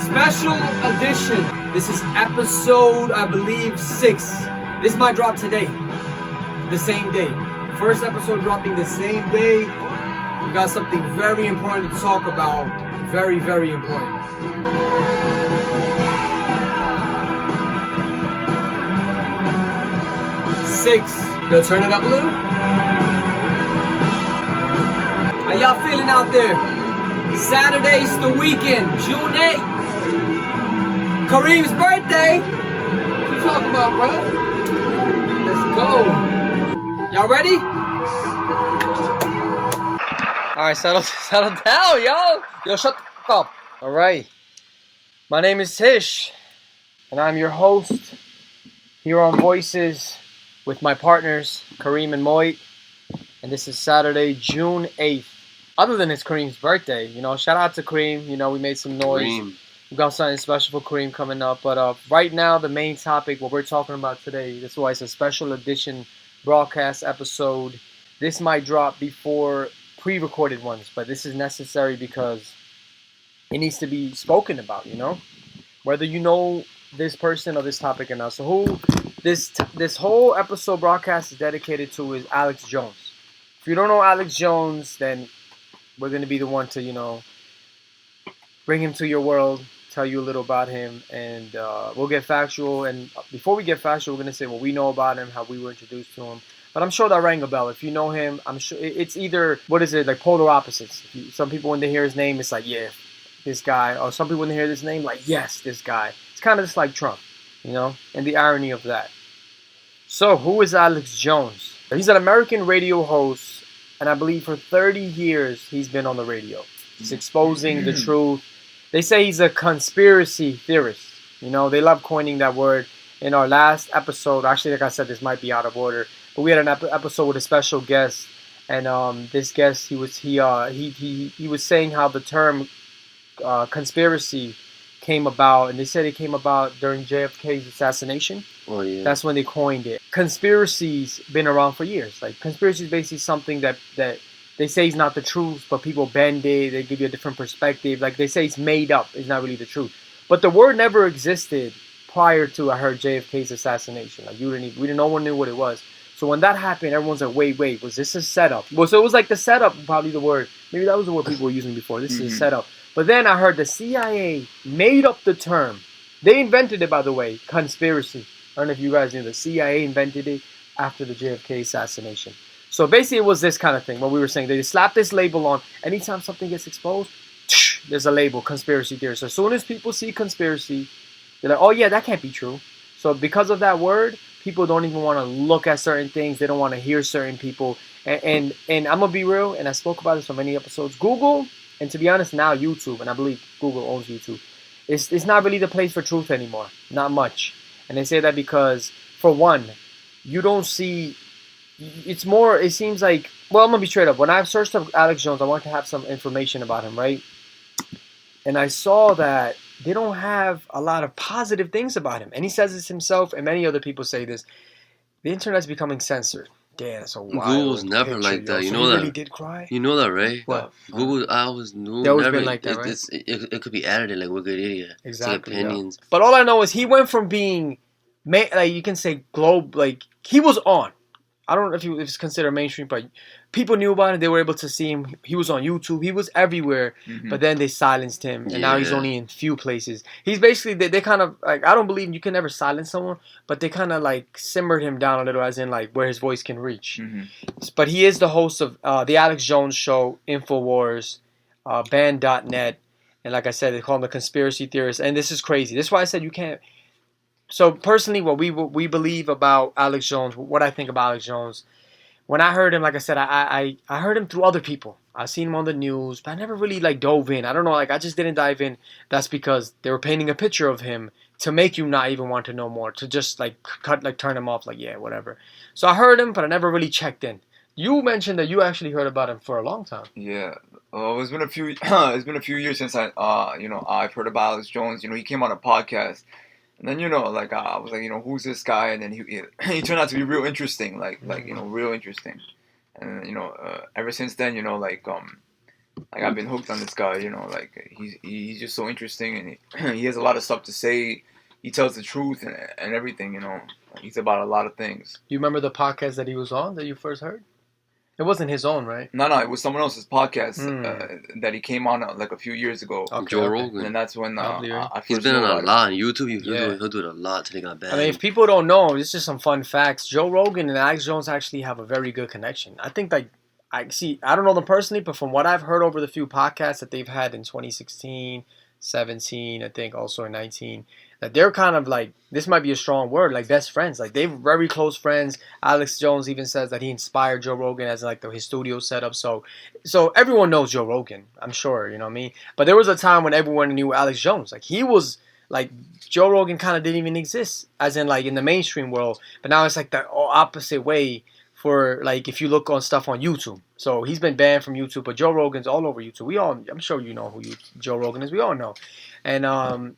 Special edition. This is episode, I believe, 6. This might drop today. The same day. First episode dropping the same day. We got something very important to talk about. Very, very important. Six. Gonna turn it up a little. How y'all feeling out there? Saturday's the weekend, June 8th. Kareem's birthday. What you talking about, bro? Let's go. Y'all ready? Alright, settle down, yo. Yo, shut the fuck up. Alright. My name is Tish, and I'm your host here on Voices with my partners, Kareem and Mohit. And this is Saturday, June 8th. Other than it's Kareem's birthday, shout out to Kareem. We made some noise. Kareem. We got something special for Kareem coming up. But right now, the main topic, what we're talking about today, that's why it's a special edition broadcast episode. This might drop before pre-recorded ones, but this is necessary because it needs to be spoken about, whether you know this person or this topic or not. So who this whole episode broadcast is dedicated to is Alex Jones. If you don't know Alex Jones, then we're going to be the one to, bring him to your world, tell you a little about him, and we'll get factual. And before we get factual, we're going to say what we know about him, how we were introduced to him. But I'm sure that rang a bell. If you know him, I'm sure it's either, like polar opposites. Some people, when they hear his name, it's like, yeah, this guy. Or some people, when they hear this name, like, yes, this guy. It's kind of just like Trump, and the irony of that. So, who is Alex Jones? He's an American radio host, and I believe for 30 years he's been on the radio. He's exposing the truth. They say he's a conspiracy theorist. They love coining that word. In our last episode, actually, like I said, this might be out of order, but we had an episode with a special guest, and this guest, he was saying how the term conspiracy came about, and they said it came about during JFK's assassination. Oh, yeah. That's when they coined it. Conspiracy's been around for years. Like, conspiracy is basically something that they say is not the truth, but people bend it. They give you a different perspective. Like, they say it's made up. It's not really the truth. But the word never existed prior to, I heard, JFK's assassination. Like, no one knew what it was. So when that happened, everyone's like, wait, was this a setup? Well, so it was like the setup, probably the word. Maybe that was the word people were using before. This is a setup. But then I heard the CIA made up the term. They invented it, by the way, conspiracy. I don't know if you guys knew. The CIA invented it after the JFK assassination. So basically it was this kind of thing, what we were saying. They slap this label on. Anytime something gets exposed, there's a label, conspiracy theorist. So as soon as people see conspiracy, they're like, oh yeah, that can't be true. So because of that word, people don't even want to look at certain things. They don't want to hear certain people. And I'm going to be real, and I spoke about this for many episodes. Google, and to be honest, now YouTube, and I believe Google owns YouTube, it's not really the place for truth anymore. Not much. And they say that because, for one, you don't see, it seems like, well, I'm going to be straight up. When I searched up Alex Jones, I wanted to have some information about him, right? And I saw that they don't have a lot of positive things about him. And he says this himself, and many other people say this. The internet's becoming censored. Damn, that's a wild Google's never picture, like that. You so know he that? Really did cry? You know that, right? What? Google, I always knew. They always never, been like that, right? It could be edited like Wikipedia. Exactly. Like opinions. Yeah. But all I know is he went from being, like you can say, globe, like he was on. I don't know if it's considered mainstream, but people knew about him. They were able to see him. He was on YouTube. He was everywhere. But then they silenced him, and now he's only in few places. He's basically, they kind of, like, I don't believe you can never silence someone, but they kind of, like, simmered him down a little, as in, like, where his voice can reach. But he is the host of The Alex Jones Show, InfoWars, Band.net, and like I said, they call him the conspiracy theorist. And this is crazy. This is why I said you can't. So personally, what we believe about Alex Jones, what I think about Alex Jones, when I heard him, like I said, I heard him through other people. I've seen him on the news, but I never really like dove in. I don't know, like I just didn't dive in. That's because they were painting a picture of him to make you not even want to know more, to just like turn him off, like yeah, whatever. So I heard him, but I never really checked in. You mentioned that you actually heard about him for a long time. Yeah, it's been a few. It's been a few years since I've heard about Alex Jones. He came on a podcast. And then, I was like, who's this guy? And then he turned out to be real interesting, real interesting. And, ever since then, like I've been hooked on this guy. Like he's just so interesting, and he has a lot of stuff to say. He tells the truth and everything. He's about a lot of things. You remember the podcast that he was on that you first heard? It wasn't his own, right? No, it was someone else's podcast that he came on like a few years ago. Joe Rogan. And that's when I first he's been on a it. lot on YouTube. He'll do it a lot till he got banned. I mean, if people don't know, this is some fun facts. Joe Rogan and Alex Jones actually have a very good connection. I think I don't know them personally, but from what I've heard over the few podcasts that they've had in 2016, 17, I think also in 19, that they're kind of like, this might be a strong word, like best friends. Like they're very close friends. Alex Jones even says that he inspired Joe Rogan as like his studio setup. So everyone knows Joe Rogan, I'm sure, you know what I mean? But there was a time when everyone knew Alex Jones. Like he was like, Joe Rogan kind of didn't even exist as in like in the mainstream world. But now it's like the opposite way for like if you look on stuff on YouTube. So he's been banned from YouTube, but Joe Rogan's all over YouTube. I'm sure you know who Joe Rogan is. We all know. And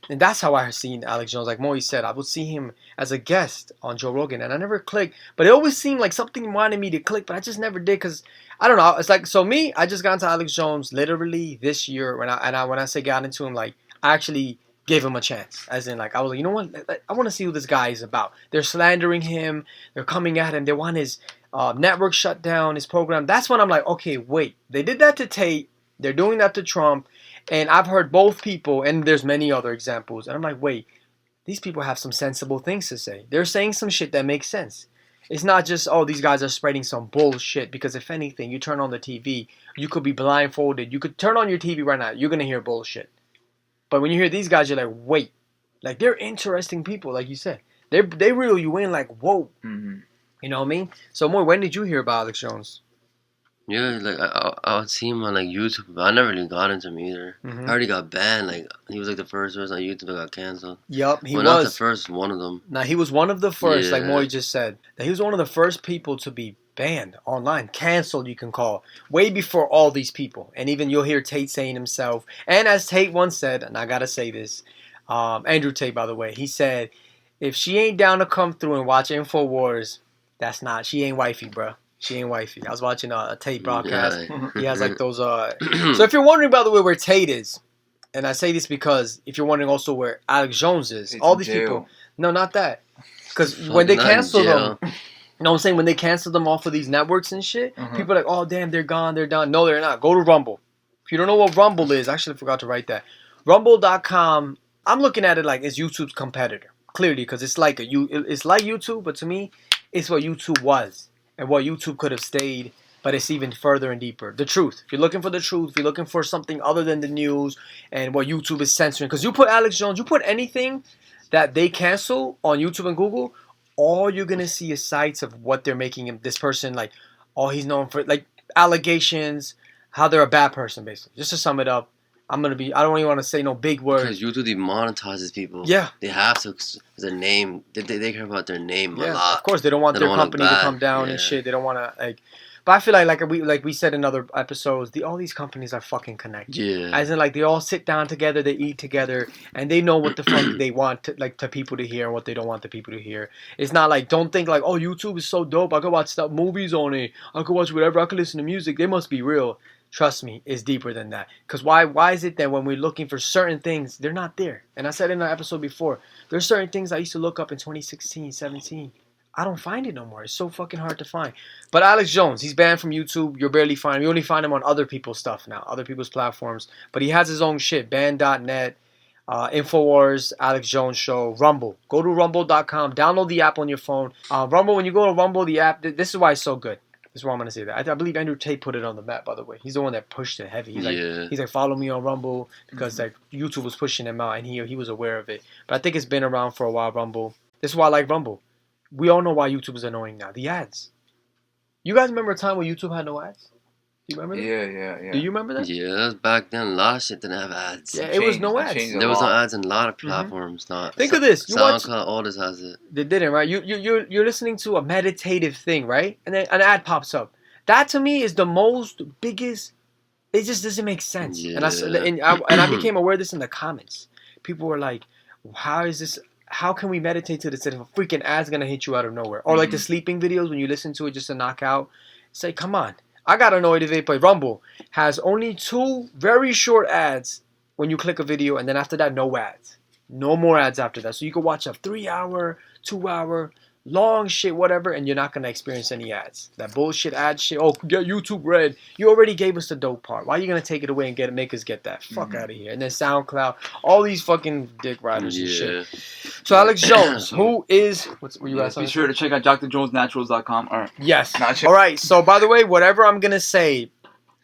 that's how I seen Alex Jones. Like Moe said, I would see him as a guest on Joe Rogan, and I never clicked. But it always seemed like something wanted me to click, but I just never did because I don't know. It's like I just got into Alex Jones literally this year. When I say got into him, like I actually gave him a chance. As in, like I was like, you know what? I want to see who this guy is about. They're slandering him. They're coming at him. They want his network shut down, his program. That's when I'm like, okay, wait. They did that to Tate. They're doing that to Trump. And I've heard both people, and there's many other examples. And I'm like, wait, these people have some sensible things to say. They're saying some shit that makes sense. It's not just, oh, these guys are spreading some bullshit. Because if anything, you turn on the TV, you could be blindfolded. You could turn on your TV right now. You're going to hear bullshit. But when you hear these guys, you're like, wait. Like, they're interesting people, like you said. They reel you in like, whoa. Mm-hmm. You know what I mean? So, Moy, when did you hear about Alex Jones? Yeah, like I would see him on like YouTube, but I never really got into him either. Mm-hmm. I already got banned. Like he was like the first person on YouTube that got canceled. Yup, he well, was. Not the first one of them. Now he was one of the first, Yeah. like Moy just said. That he was one of the first people to be banned online, canceled. You can call way before all these people. And even you'll hear Tate saying himself. And as Tate once said, and I gotta say this, Andrew Tate, by the way, he said, if she ain't down to come through and watch InfoWars, she ain't wifey, bro. She ain't wifey. I was watching a Tate broadcast. Yeah. He has like those. So if you're wondering, by the way, where Tate is, and I say this because if you're wondering also where Alex Jones is, Tate's all in these jail. people. No, not that. Because when they cancel them, you know what I'm saying? When they cancel them off of these networks and shit, people are like, oh, damn, they're gone, they're done. No, they're not. Go to Rumble. If you don't know what Rumble is, I actually forgot to write that. Rumble.com, I'm looking at it like it's YouTube's competitor. Clearly, because it's like it's like YouTube, but to me, it's what YouTube was. And what YouTube could have stayed, but it's even further and deeper. The truth. If you're looking for the truth, if you're looking for something other than the news and what YouTube is censoring, because you put Alex Jones, you put anything that they cancel on YouTube and Google, all you're gonna see is sites of what they're making him. This person like, all he's known for, like allegations, how they're a bad person, basically. Just to sum it up, I don't even want to say no big words. Because YouTube demonetizes people. Yeah. They have to, because their name, they care about their name a Yeah, lot. of course they don't want their company to come down and shit. They don't want to like. But I feel like we said in other episodes, all these companies are fucking connected. Yeah. As in like they all sit down together, they eat together, and they know what the fuck they want to people to hear and what they don't want the people to hear. It's not like, don't think like, oh, YouTube is so dope. I could watch movies on it. I could watch whatever. I could listen to music. They must be real. Trust me, it's deeper than that. Because why is it that when we're looking for certain things, they're not there? And I said in an episode before, there's certain things I used to look up in 2016, 17. I don't find it no more. It's so fucking hard to find. But Alex Jones, he's banned from YouTube. You'll barely find him. You only find him on other people's stuff now, other people's platforms. But he has his own shit. Band.net, InfoWars, Alex Jones Show, Rumble. Go to rumble.com. Download the app on your phone. Rumble, when you go to Rumble, the app, this is why it's so good. This is why I'm going to say that. I believe Andrew Tate put it on the map, by the way. He's the one that pushed it heavy. He's like, follow me on Rumble, because like YouTube was pushing him out, and he was aware of it. But I think it's been around for a while, Rumble. This is why I like Rumble. We all know why YouTube is annoying now. The ads. You guys remember a time when YouTube had no ads? Do you remember that? Yeah. Do you remember that? Yeah, that was back then. A lot of shit didn't have ads. Yeah, it was no ads. There was no ads in a lot of platforms. Not Think of this. You SoundCloud, all this has it. They didn't, right? You're listening to a meditative thing, right? And then an ad pops up. That to me is the most biggest. It just doesn't make sense. Yeah. And I became aware of this in the comments. People were like, "How is this? How can we meditate to this if a freaking ad's gonna hit you out of nowhere?" Or like the sleeping videos when you listen to it just to knock out. Say, come on. I got annoyed with it, but Rumble has only 2 very short ads when you click a video, and then after that, no ads. No more ads after that. So you can watch a 3 hour, 2 hour, long shit, whatever, and you're not gonna experience any ads. That bullshit ad shit. Oh, get YouTube Red. You already gave us the dope part. Why are you gonna take it away and make us get that? Fuck out of here. And then SoundCloud, all these fucking dick riders and shit. So Alex Jones, who is were you Be sure to check out drjonesnaturals.com. All right. Yes. All right. So by the way, whatever I'm gonna say,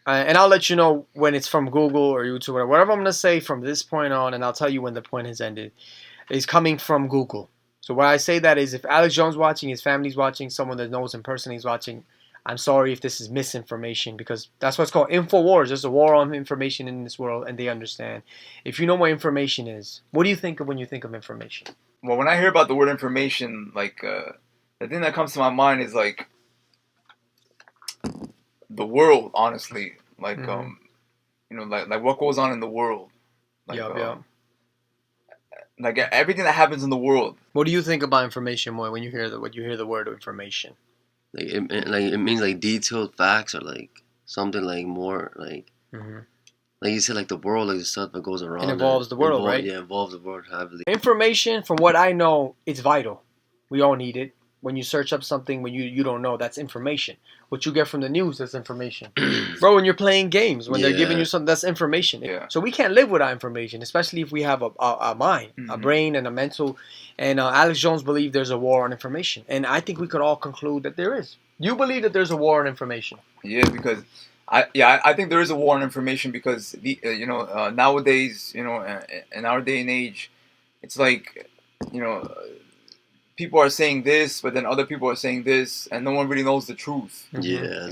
and I'll let you know when it's from Google or YouTube or whatever I'm gonna say from this point on, and I'll tell you when the point has ended, is coming from Google. So why I say that is if Alex Jones watching, his family's watching, someone that knows him personally is watching, I'm sorry if this is misinformation because that's what's called InfoWars. There's a war on information in this world, and they understand. If you know what information is, what do you think of when you think of information? Well, when I hear about the word information, like the thing that comes to my mind is like the world. Honestly, like like what goes on in the world. Like, like everything that happens in the world. What do you think about information more when you hear the word information? Like it means like detailed facts or like something like more like like you said, like the world, like the stuff that goes around. It involves the world, right? Yeah, involves the world heavily. Information, from what I know, it's vital. We all need it. When you search up something when you don't know, that's information. What you get from the news, that's information. Bro, when you're playing games, when they're giving you something, that's information. Yeah. So we can't live without information, especially if we have a mind, a brain, and a mental. And Alex Jones believes there's a war on information. And I think we could all conclude that there is. You believe that there's a war on information? Yeah, because I think there is a war on information because nowadays, in our day and age, it's like, people are saying this, but then other people are saying this, and no one really knows the truth. Yeah,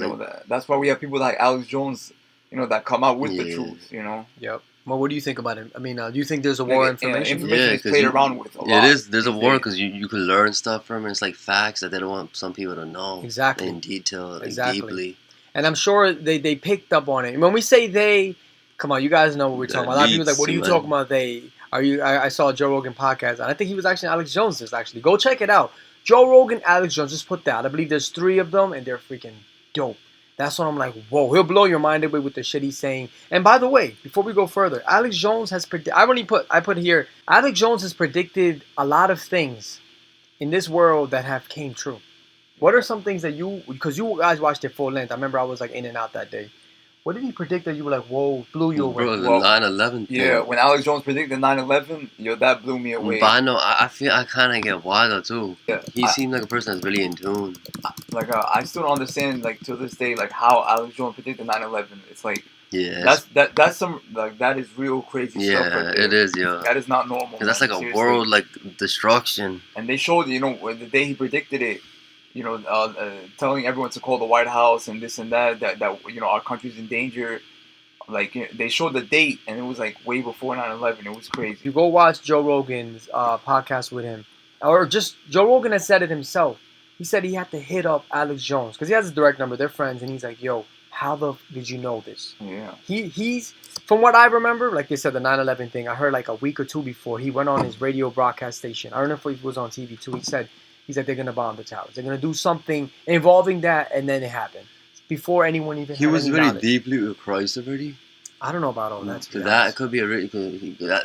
that's why we have people like Alex Jones, that come out with the truth. Yep. Well, what do you think about it? I mean, do you think there's a war on information? Information is played around with a lot. It is. There's a war because you can learn stuff from it. It's like facts that they don't want some people to know. Exactly. In detail, like deeply. And I'm sure they picked up on it. And when we say they, come on, you guys know what we're talking about. A lot of people are like, what are you talking about? They I saw a Joe Rogan podcast, and I think he was actually Alex Jones. Actually, go check it out. Joe Rogan, Alex Jones. Just put that. I believe there's 3 of them, and they're freaking dope. That's when I'm like, whoa, he'll blow your mind away with the shit he's saying. And by the way, before we go further, Alex Jones has I put here, Alex Jones has predicted a lot of things in this world that have came true. What are some things that because you guys watched it full length. I remember I was like in and out that day. What did he predict that you were like, whoa, blew you away? Bro, the 9/11 thing. Yeah, when Alex Jones predicted 9/11, that blew me away. But I know, I feel I kind of get why though too. Yeah, he seemed like a person that's really in tune. Like I still don't understand like to this day like how Alex Jones predicted 9/11. It's like that's some like that is real crazy stuff. Yeah, it is, yo. That is not normal. That's like a world like destruction. And they showed the day he predicted it. Telling everyone to call the White House and this and that our country's in danger. Like they showed the date and it was like way before 9/11. It was crazy. You go watch Joe Rogan's podcast with him, or just Joe Rogan has said it himself. He said he had to hit up Alex Jones because he has his direct number. They're friends, and he's like, "Yo, how did you know this?" Yeah. He's from what I remember, like they said, the 9/11 thing. I heard like a week or 2 before he went on his radio broadcast station. I don't know if he was on TV too. He said they're gonna bomb the towers. They're gonna do something involving that, and then it happened before anyone even. He was really deeply with Christ already. I don't know about all that. That could be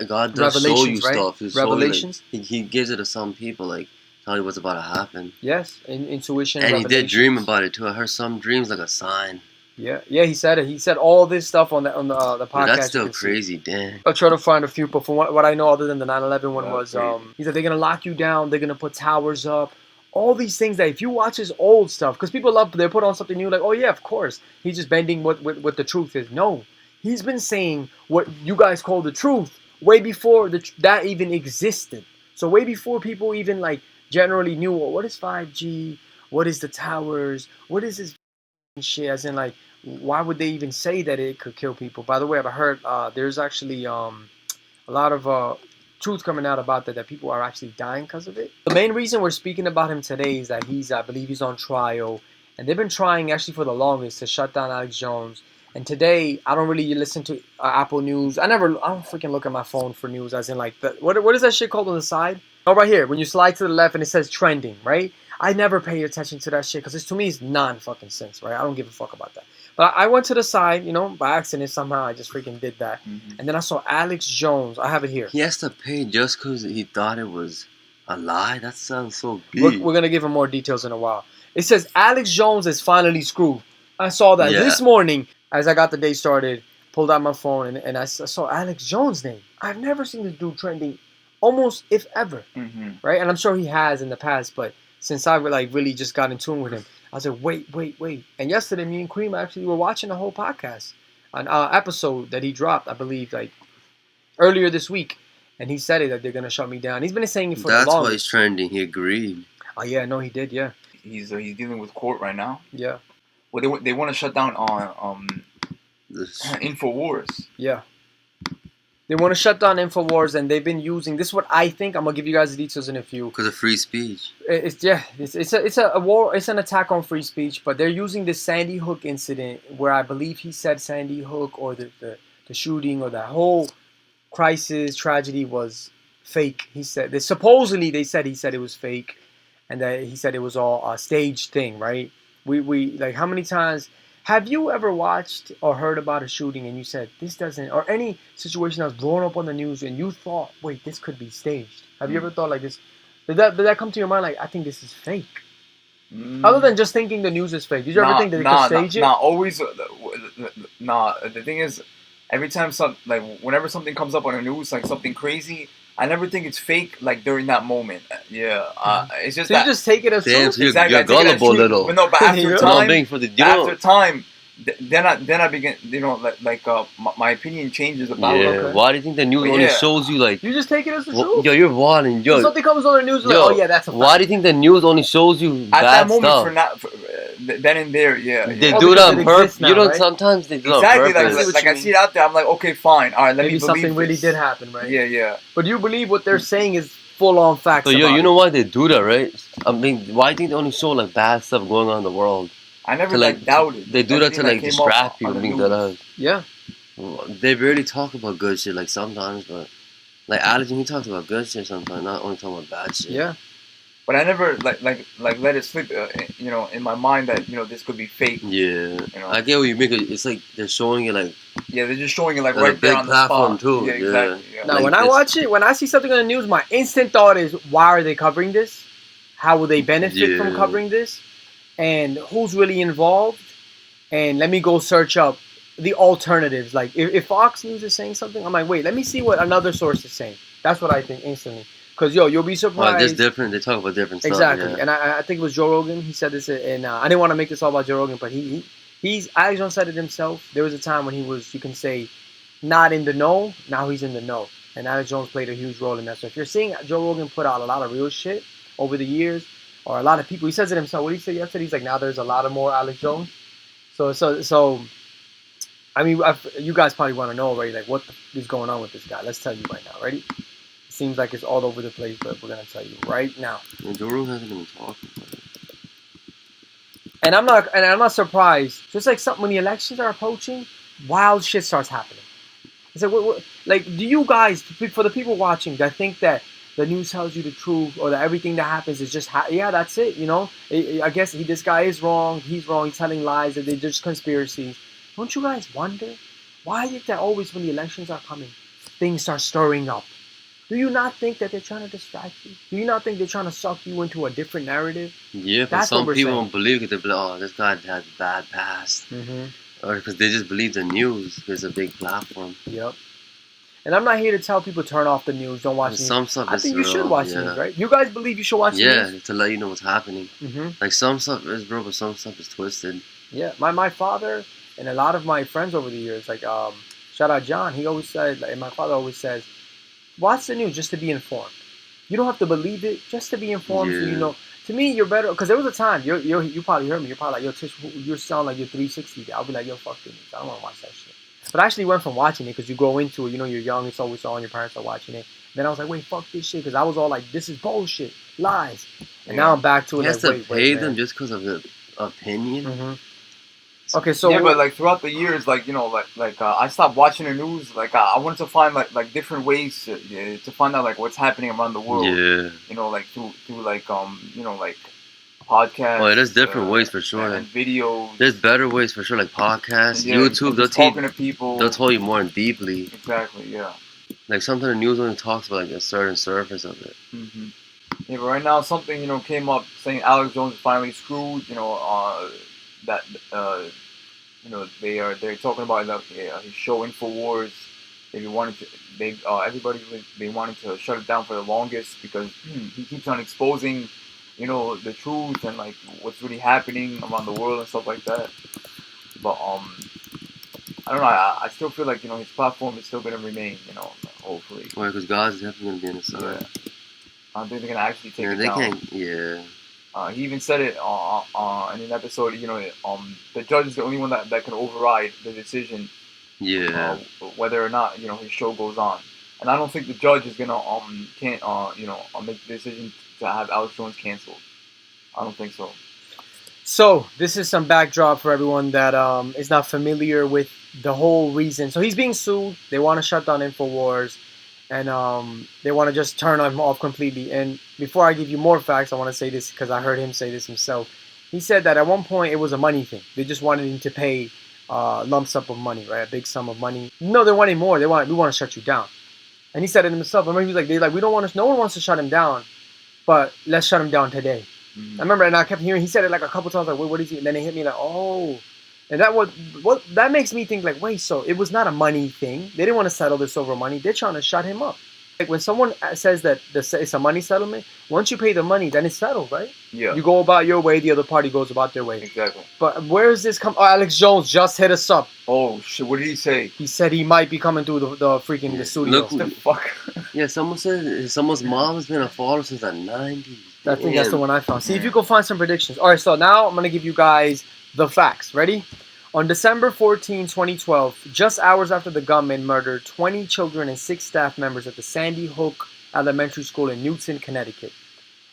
God does show you stuff. Revelations. He gives it to some people, like tell you what's about to happen. Yes, intuition. And he did dream about it too. I heard some dreams like a sign. Yeah, he said it. He said all this stuff on the podcast. That's still crazy, damn. I'll try to find a few, but from what I know, other than the 9/11 one was, he said they're gonna lock you down. They're gonna put towers up. All these things that if you watch his old stuff, because people they put on something new, like, oh yeah, of course, he's just bending what the truth is. No, he's been saying what you guys call the truth way before that even existed. So way before people even like generally knew what is 5G, what is the towers, what is this shit, as in like, why would they even say that it could kill people? By the way, I've heard there's actually a lot of truth coming out about that people are actually dying because of it. The main reason we're speaking about him today is that I believe he's on trial, and they've been trying actually for the longest to shut down Alex Jones. And today, I don't really listen to Apple News. I don't freaking look at my phone for news, as in like, what is that shit called on the side? Oh, right here, when you slide to the left and it says trending, right? I never pay attention to that shit because to me it's non-fucking sense, right? I don't give a fuck about that. But But I went to the side, by accident somehow. I just freaking did that. Mm-hmm. And then I saw Alex Jones. I have it here. He has to pay just because he thought it was a lie? That sounds so We're big. going to give him more details in a while. It says Alex Jones is finally screwed. I saw that Yeah. this morning as I got the day started, pulled out my phone, and I saw Alex Jones' name. I've never seen this dude trending almost, if ever. Mm-hmm. Right? And I'm sure he has in the past, but since I really just got in tune with him, I was like, wait. And yesterday, me and Kareem actually were watching the whole podcast, an episode that he dropped, I believe, like earlier this week. And he said it that they're going to shut me down. He's been saying it for the That's longest. why he's trending. He agreed. Oh, yeah, no, he did, yeah. He's dealing with court right now. Yeah. Well, they want to shut down on Infowars. Yeah. They want to shut down Infowars, and they've been using this. Is what I think. I'm gonna give you guys the details in a few. Because of free speech. It's a war. It's an attack on free speech. But they're using this Sandy Hook incident, where I believe he said Sandy Hook or the shooting or that whole crisis tragedy was fake. He said supposedly he said it was fake, and that he said it was all a staged thing. Right? We like how many times. Have you ever watched or heard about a shooting and you said, this doesn't, or any situation that was blown up on the news and you thought, wait, this could be staged? Have you ever thought like this? Did that come to your mind like, I think this is fake? Other than just thinking the news is fake. Did you ever think that they could stage it? Always. The thing is, every time whenever something comes up on the news, like something crazy, I never think it's fake, like during that moment. Yeah, it's just so you just take it as damn, truth. so you're, Exactly, you're gullible little. But no, but after time, then I begin, my opinion changes about it. Yeah, why do you think the news only shows you like? You just take it as the truth. Yo, you're wilding, yo. If something comes on the news, like, oh yeah, that's a fact. Why do you think the news only shows you at bad that moment stuff? Then and there, yeah. They do it on purpose. You know, right? Sometimes they do it on Exactly, purpose. like I see it out there, I'm like, okay, fine, all right, let Maybe me believe something really this. did happen, right? Yeah. But you believe what they're saying is full-on facts. So you know why they do that, right? I mean, why do you think they only show like bad stuff going on in the world? I never doubted. They do that to like distract people. Being that yeah. They rarely talk about good shit like sometimes, but like Alex, he talks about good shit sometimes, not only talking about bad shit. Yeah. But I never like let it slip, in my mind that this could be fake. Yeah. I get what you mean. It's like they're showing it like. Yeah, they're just showing it like right there on the spot. Too. Yeah, exactly. Yeah. Now, like when I watch it, when I see something on the news, my instant thought is, why are they covering this? How will they benefit from covering this? And who's really involved? And let me go search up the alternatives. Like, if Fox News is saying something, I'm like, wait, let me see what another source is saying. That's what I think instantly. Because, you'll be surprised. Well, it's different. They talk about different stuff. Exactly. Yeah. And I think it was Joe Rogan. He said this, and I didn't want to make this all about Joe Rogan, but he's Alex Jones said it himself. There was a time when he was, you can say, not in the know. Now he's in the know. And Alex Jones played a huge role in that. So if you're seeing Joe Rogan put out a lot of real shit over the years, or a lot of people, he says it himself. What did he say yesterday? He's like, now there's a lot of more Alex Jones. So I mean, you guys probably want to know already, like, what is going on with this guy. Let's tell you right now. Ready? It seems like it's all over the place, but we're going to tell you right now. And Joe Rogan hasn't even talked about it. And I'm not surprised. Just like when the elections are approaching, wild shit starts happening. It's like, do you guys, for the people watching that think that the news tells you the truth, or that everything that happens is just that's it, I guess this guy is wrong, he's wrong, he's telling lies, that they're just conspiracies. Don't you guys wonder why is it that always when the elections are coming, things start stirring up? Do you not think that they're trying to distract you? Do you not think they're trying to suck you into a different narrative? Yeah, but some people don't believe it. They're like, oh, this guy has a bad past. Mm-hmm. Or because they just believe the news. There's a big platform. Yep. And I'm not here to tell people turn off the news, don't watch the news. Some stuff I think you should watch the news, right? You guys believe you should watch the news? Yeah, to let you know what's happening. Mm-hmm. Like some stuff is real, but some stuff is twisted. Yeah, my father and a lot of my friends over the years, like shout out John, he always said, and my father always says, watch the news just to be informed. You don't have to believe it, just to be informed. Yeah. So to me, you're better, because there was a time, you probably heard me, you're probably like, yo, Tish, you sound like you're 360. I'll be like, yo, fuck the news, I don't want to watch that shit. But I actually went from watching it, because you grow into it, you're young, it's always on, your parents are watching it. Then I was like, wait, fuck this shit, because I was all like, this is bullshit, lies. And now I'm back to it. He has to pay them just because of the opinion. Mm-hmm. Okay, so but like throughout the years, I stopped watching the news. Like I wanted to find like different ways to find out like what's happening around the world. Yeah. Like through like podcasts. Oh, yeah, there's different ways for sure. And videos. There's better ways for sure, like podcasts, Yeah, YouTube. They'll talking to people. They'll tell you more deeply. Exactly. Yeah. Like sometimes the news only talks about like a certain surface of it. Mm-hmm. Yeah, but right now something came up saying Alex Jones is finally screwed. That they're talking about his show Infowars. They wanted to shut it down for the longest because he keeps on exposing the truth and like what's really happening around the world and stuff like that. But I don't know. I still feel like his platform is still gonna remain. Hopefully. Right, because God's definitely gonna be on his side. Yeah. I don't think they're gonna actually take it they down. can't. Yeah. He even said it in an episode. The judge is the only one that can override the decision. Yeah. Whether or not his show goes on, and I don't think the judge is gonna make the decision to have Alex Jones canceled. I don't think so. So this is some backdrop for everyone that is not familiar with the whole reason. So he's being sued. They want to shut down Infowars, and they want to just turn him off completely. And before I give you more facts, I want to say this because I heard him say this himself. He said that at one point it was a money thing. They just wanted him to pay lump sum of money, right? A big sum of money. No, they wanted more. We want to shut you down. And he said it himself. I remember he was like, we don't want to. No one wants to shut him down, but let's shut him down today. I remember, and I kept hearing he said it like a couple times, like, what is he? And then it hit me like, oh, and that makes me think like, wait, so it was not a money thing. They didn't want to settle this over money. They're trying to shut him up. Like when someone says that it's a money settlement, once you pay the money, then it's settled, right? Yeah. You go about your way, the other party goes about their way. Exactly. But where is this come? Oh, Alex Jones just hit us up. Oh shit! What did he say? He said he might be coming through the freaking the studio. Look, the fuck. Yeah, someone said someone's mom has been a follower since the 90s. I think that's the one I found. See if you can find some predictions. All right, so now I'm going to give you guys the facts. Ready? On December 14, 2012, just hours after the gunman murdered 20 children and 6 staff members at the Sandy Hook Elementary School in Newton, Connecticut,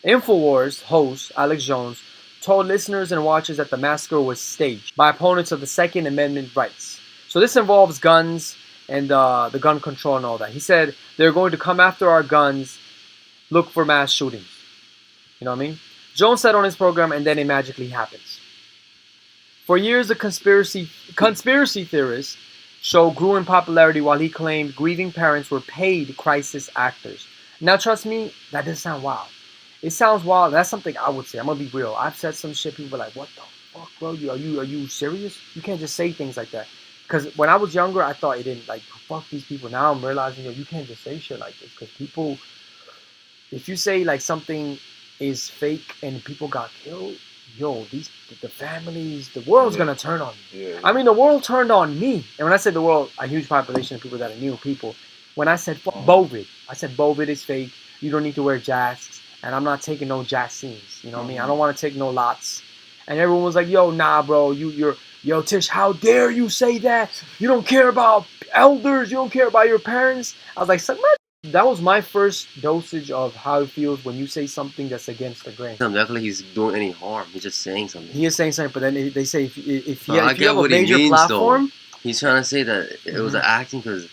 Infowars host Alex Jones told listeners and watchers that the massacre was staged by opponents of the Second Amendment rights. So this involves guns and the gun control and all that. He said they're going to come after our guns, look for mass shootings. You know what I mean? Jones said on his program, and then it magically happens. For years, the conspiracy theorists show grew in popularity while he claimed grieving parents were paid crisis actors. Now, trust me, that doesn't sound wild. It sounds wild. That's something I would say. I'm gonna be real. I've said some shit. People are like, "What the fuck, bro? Are you serious? You can't just say things like that." Because when I was younger, I thought it didn't like fuck these people. Now I'm realizing, you can't just say shit like this because people. If you say like something is fake and people got killed, the families, the world's gonna turn on me. Yeah. I mean, the world turned on me. And when I said the world, a huge population of people that I knew, people. When I said Bovid, I said Bovid is fake. You don't need to wear jasks, and I'm not taking no scenes. You know what I mean? I don't want to take no lots. And everyone was like, "Yo, nah, bro, yo, Tish, how dare you say that? You don't care about elders. You don't care about your parents." I was like, "Suck my." That was my first dosage of how it feels when you say something that's against the grain. I'm definitely he's doing any harm. He's just saying something. He is saying something, but then they say if you have a major platform, he's trying to say that it was an acting because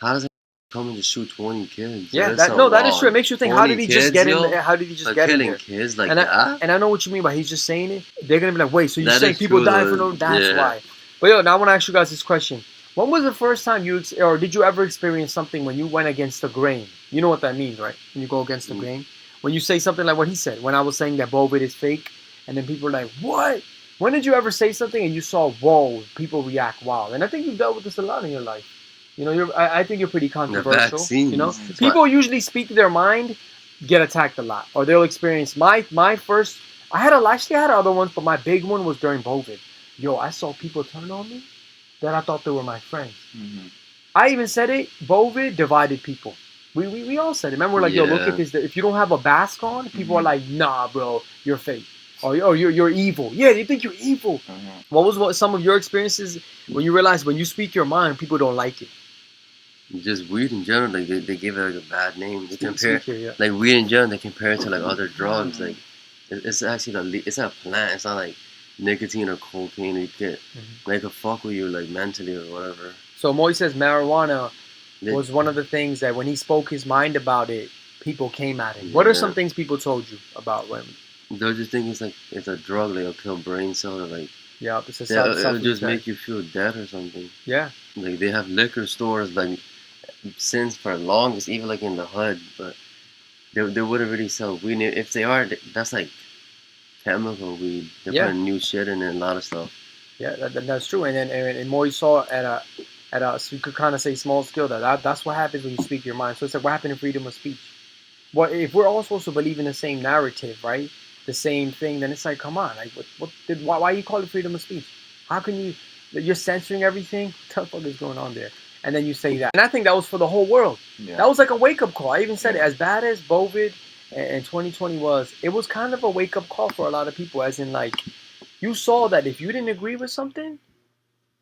how does it come and just shoot 20 kids? Yeah, that is true. It makes you think, how did he just get in there? How did he just get in there? Killing kids like that? And I know what you mean by he's just saying it. They're going to be like, wait, so you're saying people die for no... That's why. But now I want to ask you guys this question. When was the first time or did you ever experience something when you went against the grain? You know what that means, right? When you go against the grain. When you say something like what he said. When I was saying that Bovid is fake. And then people are like, what? When did you ever say something and you saw, whoa, people react wild? And I think you've dealt with this a lot in your life. I think you're pretty controversial. People usually speak their mind, get attacked a lot. Or they'll experience my first... I had other ones, but my big one was during Bovid. Yo, I saw people turn on me that I thought they were my friends. Mm-hmm. I even said it. Bovid divided people. We all said it. Remember, we're like, yo, look at this. If you don't have a mask on, people are like, nah, bro, you're fake. Or you're evil. Yeah, they think you're evil. Mm-hmm. What was some of your experiences when you realized when you speak your mind, people don't like it? Just weed in general, like they give it like a bad name. They compare like weed in general. They compare it to like other drugs. Like it's actually it's a plant. It's not like nicotine or cocaine. You get like a fuck with you like mentally or whatever. So Moy says marijuana was one of the things that when he spoke his mind about it, people came at him. What are some things people told you about when? They'll just think it's a drug, like a kill brain cell, or like Yeah, it's a it'll just make you feel dead or something. Yeah. Like they have liquor stores like since for longest, even like in the hood, but they wouldn't really sell weed. If they are, that's like chemical weed. They're putting new shit in it, and a lot of stuff. Yeah, that's true. And then and more you saw at a so you could kind of say small scale that's what happens when you speak your mind. So it's like what happened in freedom of speech. Well, if we're all supposed to believe in the same narrative, right? The same thing, then it's like, come on, like why you call it freedom of speech? How can you're censoring everything? What the fuck is going on there? And then you say that, and I think that was for the whole world. Yeah. That was like a wake up call. I even said it, as bad as COVID and 2020 was, it was kind of a wake up call for a lot of people. As in, like, you saw that if you didn't agree with something,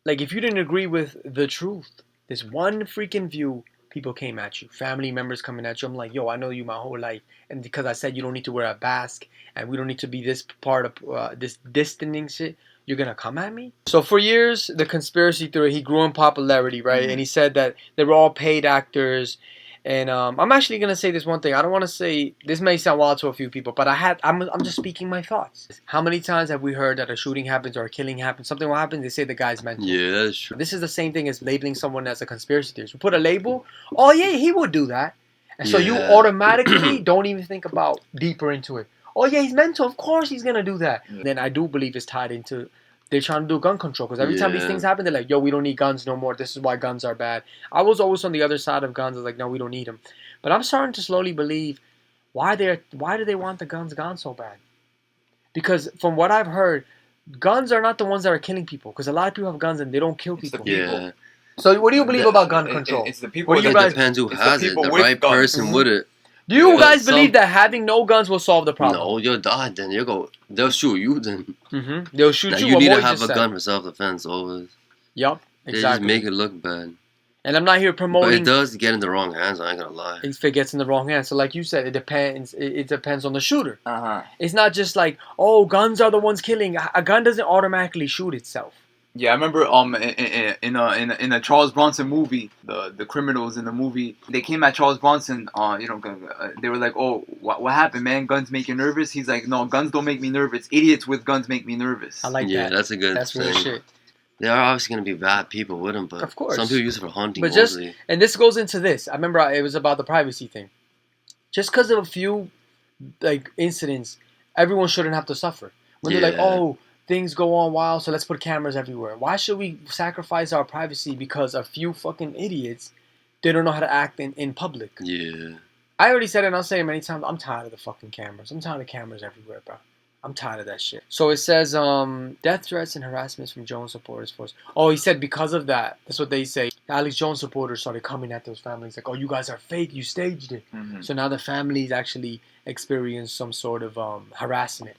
like if you didn't agree with the truth, this one freaking view, people came at you. Family members coming at you. I'm like, yo, I know you my whole life, and because I said you don't need to wear a mask and we don't need to be this part of this distancing shit, you're gonna come at me? So for years, the conspiracy theory, he grew in popularity, right? And he said that they were all paid actors. And I'm actually gonna say this one thing. I don't want to say this may sound wild to a few people, but I'm just speaking my thoughts. How many times have we heard that a shooting happens or a killing happens? Something will happen. They say the guy's mental. Yeah, that's true. This is the same thing as labeling someone as a conspiracy theorist. You put a label. Oh yeah, he would do that, and so you automatically don't even think about deeper into it. Oh yeah, he's mental. Of course he's gonna do that. Yeah. Then I do believe it's tied into. They're trying to do gun control because every time these things happen, they're like, yo, we don't need guns no more. This is why guns are bad. I was always on the other side of guns. I was like, no, we don't need them. But I'm starting to slowly believe why do they want the guns gone so bad? Because from what I've heard, guns are not the ones that are killing people. Because a lot of people have guns and they don't kill people. Yeah. So what do you believe about gun control? It's the people. It depends who has it. The right person with it. Do you guys believe that having no guns will solve the problem? No, you'll die then. They'll shoot you then. They'll shoot you. You need to have a gun for self-defense always. Yup, exactly. They just make it look bad. And I'm not here promoting. But it does get in the wrong hands. I ain't gonna lie. If it gets in the wrong hands, so like you said, it depends. It depends on the shooter. It's not just like, oh, guns are the ones killing. A gun doesn't automatically shoot itself. Yeah, I remember in a Charles Bronson movie, the criminals in the movie, they came at Charles Bronson. They were like, "Oh, what happened, man? Guns make you nervous?" He's like, "No, guns don't make me nervous. Idiots with guns make me nervous." I like that. Yeah, that's a good. That's real shit. There are obviously gonna be bad people with them, but of course, some people use it for hunting. But and this goes into this. I remember it was about the privacy thing. Just because of a few like incidents, everyone shouldn't have to suffer. When they're like, "Oh, things go on wild, so let's put cameras everywhere." Why should we sacrifice our privacy because a few fucking idiots they don't know how to act in public? Yeah. I already said it and I'll say it many times. I'm tired of the fucking cameras. I'm tired of cameras everywhere, bro. I'm tired of that shit. So it says death threats and harassments from Jones supporters force. Oh, he said because of that. That's what they say. Alex Jones supporters started coming at those families like, oh, you guys are fake. You staged it. So now the families actually experience some sort of harassment.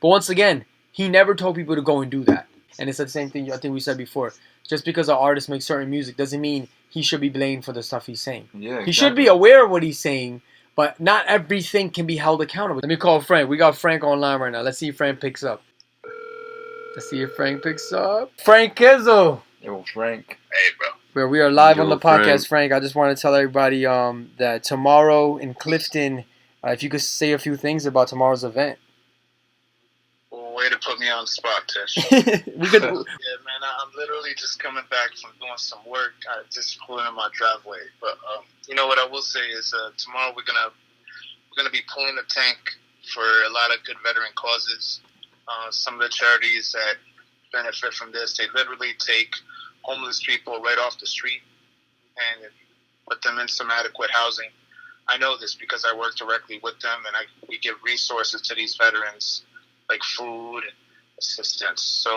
But once again, he never told people to go and do that. And it's the same thing I think we said before. Just because an artist makes certain music doesn't mean he should be blamed for the stuff he's saying. Yeah, exactly. He should be aware of what he's saying, but not everything can be held accountable. Let me call Frank. We got Frank online right now. Let's see if Frank picks up. Frank Kizzo. Yo, Frank. Hey, bro. We are live on the podcast, Frank. I just want to tell everybody that tomorrow in Clifton, if you could say a few things about tomorrow's event. Way to put me on the spot, Tish. Yeah, man, I'm literally just coming back from doing some work. I just pulled in my driveway. But you know what I will say is tomorrow we're gonna be pulling a tank for a lot of good veteran causes. Some of the charities that benefit from this, they literally take homeless people right off the street and put them in some adequate housing. I know this because I work directly with them, and we give resources to these veterans, like food, assistance. So,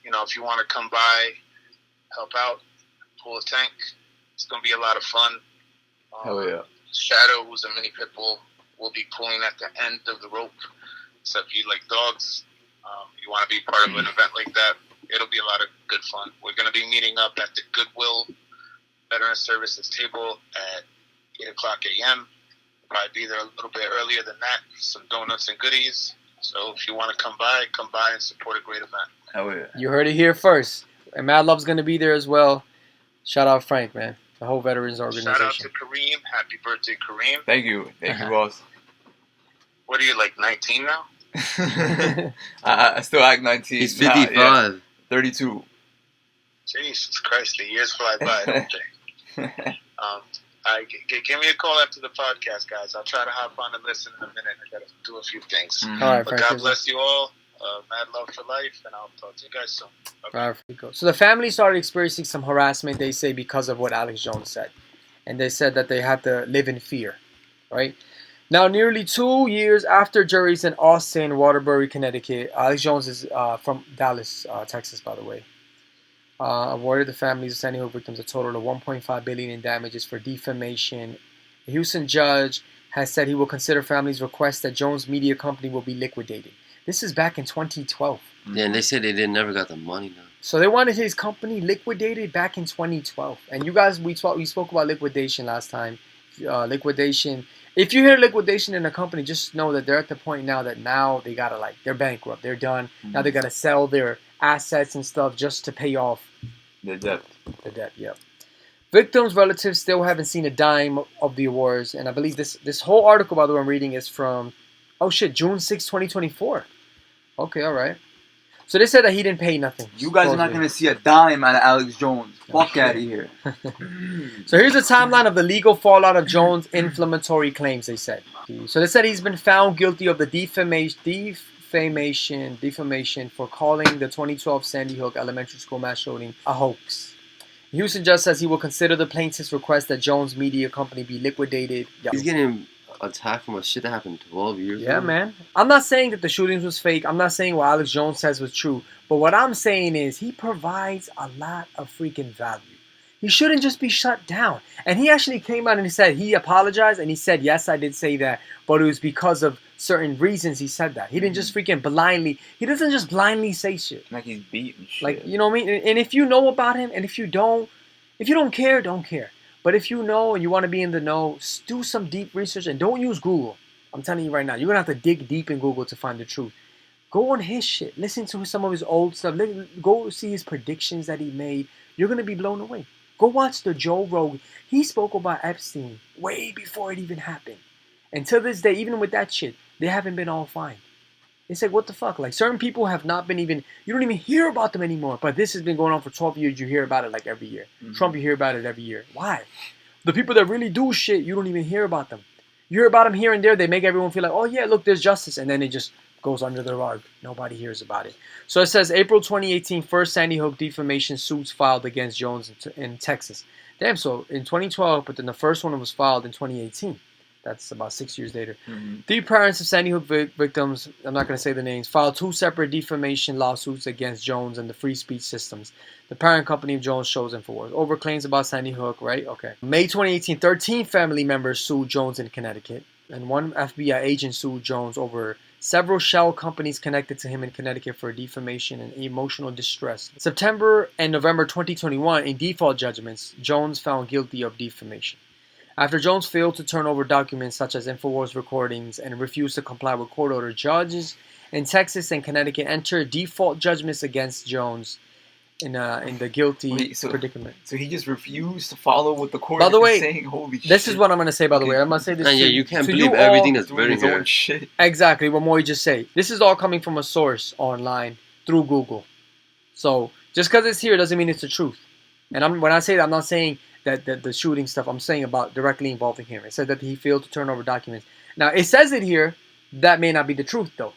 if you want to come by, help out, pull a tank, it's going to be a lot of fun. Hell yeah. Shadow, who's a mini pit bull, will be pulling at the end of the rope. So if you like dogs, you want to be part of an event like that, it'll be a lot of good fun. We're going to be meeting up at the Goodwill Veteran Services table at 8 o'clock a.m. Probably be there a little bit earlier than that. Some donuts and goodies. So if you want to come by and support a great event. Hell yeah. You heard it here first. And MadLove's going to be there as well. Shout out Frank, man. The whole Veterans Organization. Shout out to Kareem. Happy birthday, Kareem. Thank you. Thank you, boss. What are you, like 19 now? I still act 19. He's 55. Yeah. 32. Jesus Christ, the years fly by, don't they? Give me a call after the podcast, guys. I'll try to hop on and listen in a minute. I got to do a few things. Mm-hmm. All right, but God bless you all. Mad love for life, and I'll talk to you guys soon. Okay. All right, so the family started experiencing some harassment, they say, because of what Alex Jones said. And they said that they had to live in fear, right? Now, nearly 2 years after juries in Austin, Waterbury, Connecticut, Alex Jones is from Dallas, Texas, by the way, awarded the families of Sandy Hook victims a total of $1.5 billion in damages for defamation. A Houston judge has said he will consider families' request that Jones Media Company will be liquidated. This is back in 2012. Yeah, and they said they never got the money now. So they wanted his company liquidated back in 2012. And you guys, we spoke about liquidation last time. Liquidation. If you hear liquidation in a company, just know that they're at the point now that now they gotta they're bankrupt. They're done. Mm-hmm. Now they gotta sell their assets and stuff just to pay off the debt. The debt, yeah. Victims' relatives still haven't seen a dime of the awards. And I believe this whole article, by the way, I'm reading is from, June 6, 2024. Okay, all right. So they said that he didn't pay nothing. You guys are not going to see a dime out of Alex Jones. Fuck out of here. So here's a timeline of the legal fallout of Jones' inflammatory claims, they said. So they said he's been found guilty of the defamation for calling the 2012 Sandy Hook Elementary School mass shooting a hoax. The Houston judge says he will consider the plaintiff's request that Jones Media Company be liquidated. He's getting attacked from a shit that happened 12 years ago. Yeah, man. I'm not saying that the shootings was fake. I'm not saying what Alex Jones says was true. But what I'm saying is he provides a lot of freaking value. He shouldn't just be shut down. And he actually came out and he said he apologized and he said, yes, I did say that, but it was because of certain reasons he said that. He didn't just freaking blindly, he doesn't just blindly say shit. Like he's beaten shit. Like, you know what I mean? And if you know about him and if you don't care, don't care. But if you know and you want to be in the know, do some deep research and don't use Google. I'm telling you right now, you're going to have to dig deep in Google to find the truth. Go on his shit. Listen to some of his old stuff. Go see his predictions that he made. You're going to be blown away. Go watch the Joe Rogan. He spoke about Epstein way before it even happened. And to this day, even with that shit, they haven't been all fine. It's like, what the fuck? Like, certain people have not been even, you don't even hear about them anymore. But this has been going on for 12 years. You hear about it like every year. Mm-hmm. Trump, you hear about it every year. Why? The people that really do shit, you don't even hear about them. You hear about them here and there. They make everyone feel like, oh yeah, look, there's justice. And then it just goes under the rug. Nobody hears about it. So it says April 2018, first Sandy Hook defamation suits filed against Jones in Texas. Damn, so in 2012, but then the first one was filed in 2018. That's about 6 years later. Mm-hmm. 3 parents of Sandy Hook victims, I'm not going to say the names, filed 2 separate defamation lawsuits against Jones and the free speech systems. The parent company of Jones shows Infowars over claims about Sandy Hook, right? Okay. May 2018, 13 family members sued Jones in Connecticut. And 1 FBI agent sued Jones over several shell companies connected to him in Connecticut for defamation and emotional distress. September and November 2021, in default judgments, Jones found guilty of defamation. After Jones failed to turn over documents such as Infowars recordings and refused to comply with court order, judges in Texas and Connecticut entered default judgments against Jones in the guilty predicament. So he just refused to follow what the court is saying. Holy shit. This is what I'm going to say, by the way. I'm going to say this. Yeah, you can't believe everything that's written here. Shit. Exactly. What more you just say. This is all coming from a source online through Google. So just because it's here doesn't mean it's the truth. And when I say that, I'm not saying that the shooting stuff, I'm saying about directly involving him. It said that he failed to turn over documents. Now, it says it here. That may not be the truth, though.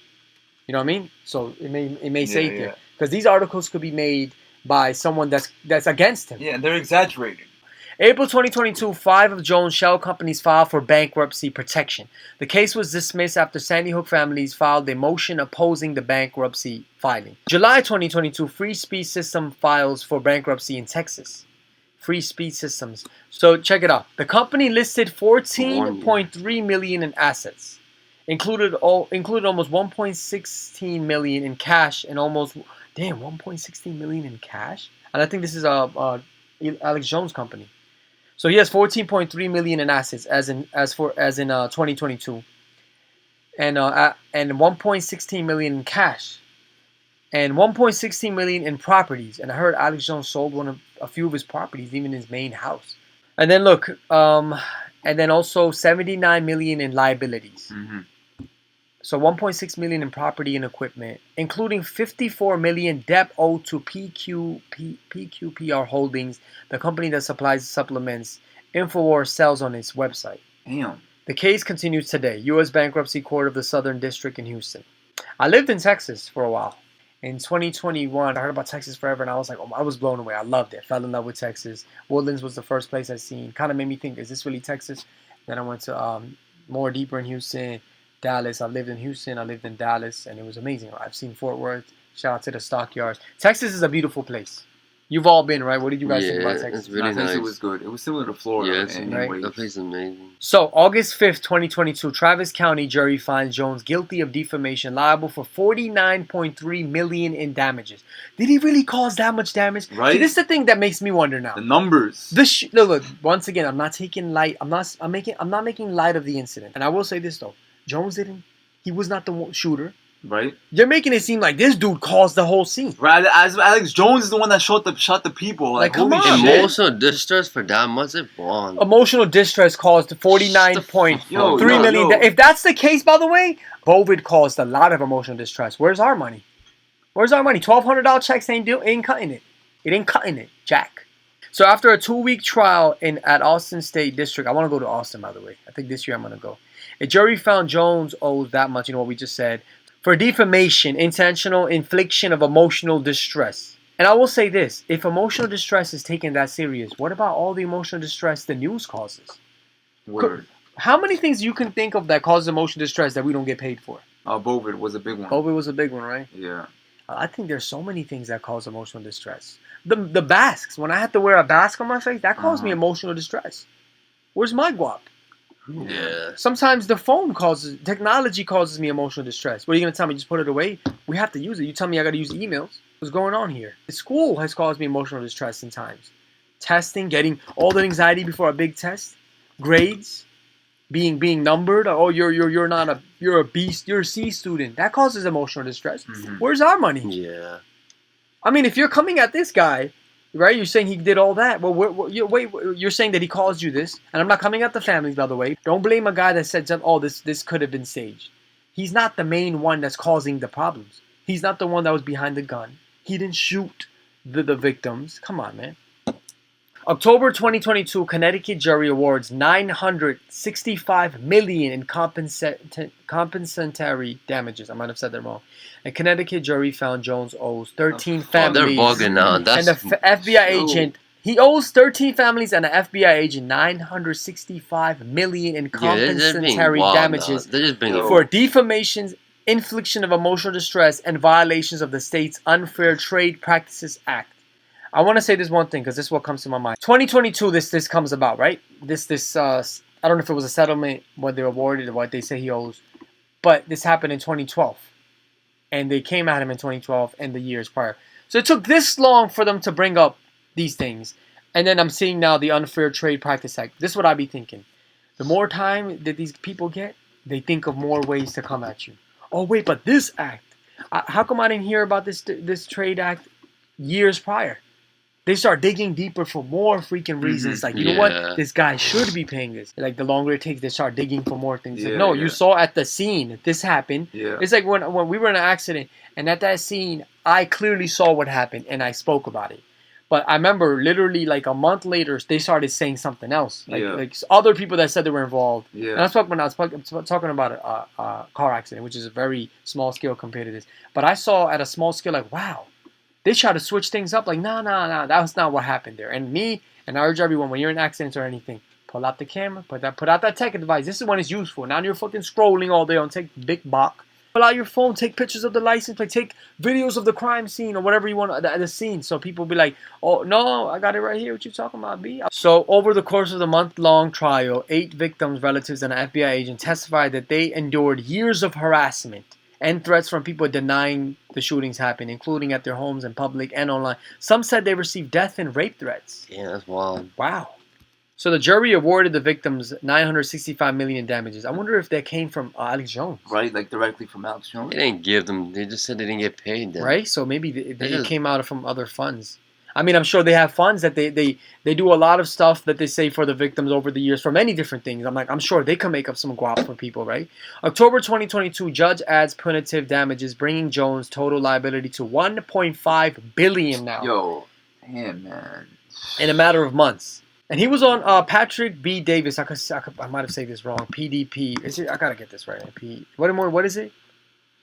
You know what I mean? So it may say it here. Because these articles could be made by someone that's against him. Yeah, they're exaggerating. April 2022, 5 of Jones' shell companies filed for bankruptcy protection. The case was dismissed after Sandy Hook families filed a motion opposing the bankruptcy filing. July 2022, Free Speech System files for bankruptcy in Texas. Free Speech Systems. So check it out. The company listed $14.3 million in assets, included almost $1.16 million in cash and almost $1.16 million in cash. And I think this is Alex Jones' company. So he has $14.3 million in assets as in 2022, and $1.16 million in cash, and $1.16 million in properties. And I heard Alex Jones sold a few of his properties, even his main house. And then look, and then also $79 million in liabilities. Mm-hmm. So 1.6 million in property and equipment, including 54 million debt owed to PQPR Holdings, the company that supplies supplements InfoWars sells on its website. Damn. The case continues today. U.S. Bankruptcy Court of the Southern District in Houston. I lived in Texas for a while. In 2021, I heard about Texas forever, and I was like, oh, I was blown away. I loved it. Fell in love with Texas. Woodlands was the first place I seen. Kind of made me think, is this really Texas? Then I went to more deeper in Houston, Dallas. I lived in Houston. I lived in Dallas, and it was amazing. I've seen Fort Worth. Shout out to the stockyards. Texas is a beautiful place. You've all been, right? What did you guys think about Texas? It's really nice. It was good. It was similar to Florida. Yeah, that place is amazing. So, August 5th, 2022, Travis County jury finds Jones guilty of defamation, liable for $49.3 million in damages. Did he really cause that much damage? Right. See, this is the thing that makes me wonder now. The numbers. Look, once again, I'm not taking light. I'm not making light of the incident. And I will say this though, Jones didn't. He was not the shooter. Right. You're making it seem like this dude caused the whole scene. Right. As Alex Jones is the one that shot the people. Like come on. Emotional distress for that much is wrong. Emotional distress caused $49.3 million. If that's the case, by the way, COVID caused a lot of emotional distress. Where's our money? Where's our money? $1,200 checks ain't cutting it. It ain't cutting it, Jack. So after a 2-week trial at Austin State District, I want to go to Austin, by the way. I think this year I'm going to go. A jury found Jones owes that much, what we just said, for defamation, intentional infliction of emotional distress. And I will say this, if emotional distress is taken that serious, what about all the emotional distress the news causes? Word. How many things you can think of that cause emotional distress that we don't get paid for? COVID was a big one. COVID was a big one, right? Yeah. I think there's so many things that cause emotional distress. The basques, when I had to wear a basque on my face, that caused me emotional distress. Where's my guap? Yeah. Sometimes technology causes me emotional distress. What are you going to tell me? Just put it away? We have to use it. You tell me I got to use emails. What's going on here? The school has caused me emotional distress sometimes. Testing, getting all the anxiety before a big test. Grades, being numbered. Oh, you're a beast. You're a C student. That causes emotional distress. Mm-hmm. Where's our money? Yeah. I mean, if you're coming at this guy, right? You're saying he did all that. Well, you're saying that he caused you this. And I'm not coming at the families, by the way. Don't blame a guy that said, oh, this could have been staged. He's not the main one that's causing the problems. He's not the one that was behind the gun. He didn't shoot the victims. Come on, man. October 2022, Connecticut jury awards $965 million in compensatory damages. I might have said that wrong. A Connecticut jury found Jones owes 13 families. They're bugging now. And the FBI agent, he owes 13 families and an FBI agent $965 million in compensatory damages for defamations, infliction of emotional distress, and violations of the state's Unfair Trade Practices Act. I want to say this one thing because this is what comes to my mind. 2022, this comes about, right? This I don't know if it was a settlement, what they awarded, or what they say he owes, but this happened in 2012, and they came at him in 2012 and the years prior. So it took this long for them to bring up these things, and then I'm seeing now the Unfair Trade Practice Act. This is what I be thinking. The more time that these people get, they think of more ways to come at you. Oh wait, but this act, how come I didn't hear about this trade act years prior? They start digging deeper for more freaking reasons. Like, you know what? This guy should be paying this. Like, the longer it takes, they start digging for more things. Like, no, you saw at the scene this happened. Yeah. It's like when we were in an accident, and at that scene, I clearly saw what happened, and I spoke about it. But I remember literally like a month later, they started saying something else. Like other people that said they were involved. Yeah. And I was talking about a car accident, which is a very small scale compared to this. But I saw at a small scale, like, wow. They try to switch things up, like, nah, that was not what happened there. And me, and I urge everyone, when you're in accidents or anything, pull out the camera, put out that tech device. This is when it's useful. Now you're fucking scrolling all day on take big bok. Pull out your phone, take pictures of the license plate, take videos of the crime scene or whatever you want, the scene. So people be like, oh, no, I got it right here. What you talking about, B? So over the course of the month-long trial, 8 victims, relatives, and an FBI agent testified that they endured years of harassment and threats from people denying the shootings happened, including at their homes in public and online. Some said they received death and rape threats. Yeah, that's wild. Wow. So the jury awarded the victims $965 million in damages. I wonder if that came from Alex Jones. Right, like directly from Alex Jones. They didn't give them. They just said they didn't get paid. Then. Right, so maybe it came out from other funds. I mean, I'm sure they have funds that they do a lot of stuff that they say for the victims over the years for many different things. I'm sure they can make up some guap for people, right? October 2022, judge adds punitive damages, bringing Jones' total liability to 1.5 billion now. Yo, damn, man. In a matter of months. And he was on Patrick B. Davis. I might have said this wrong. PDP. I gotta get this right. What is it?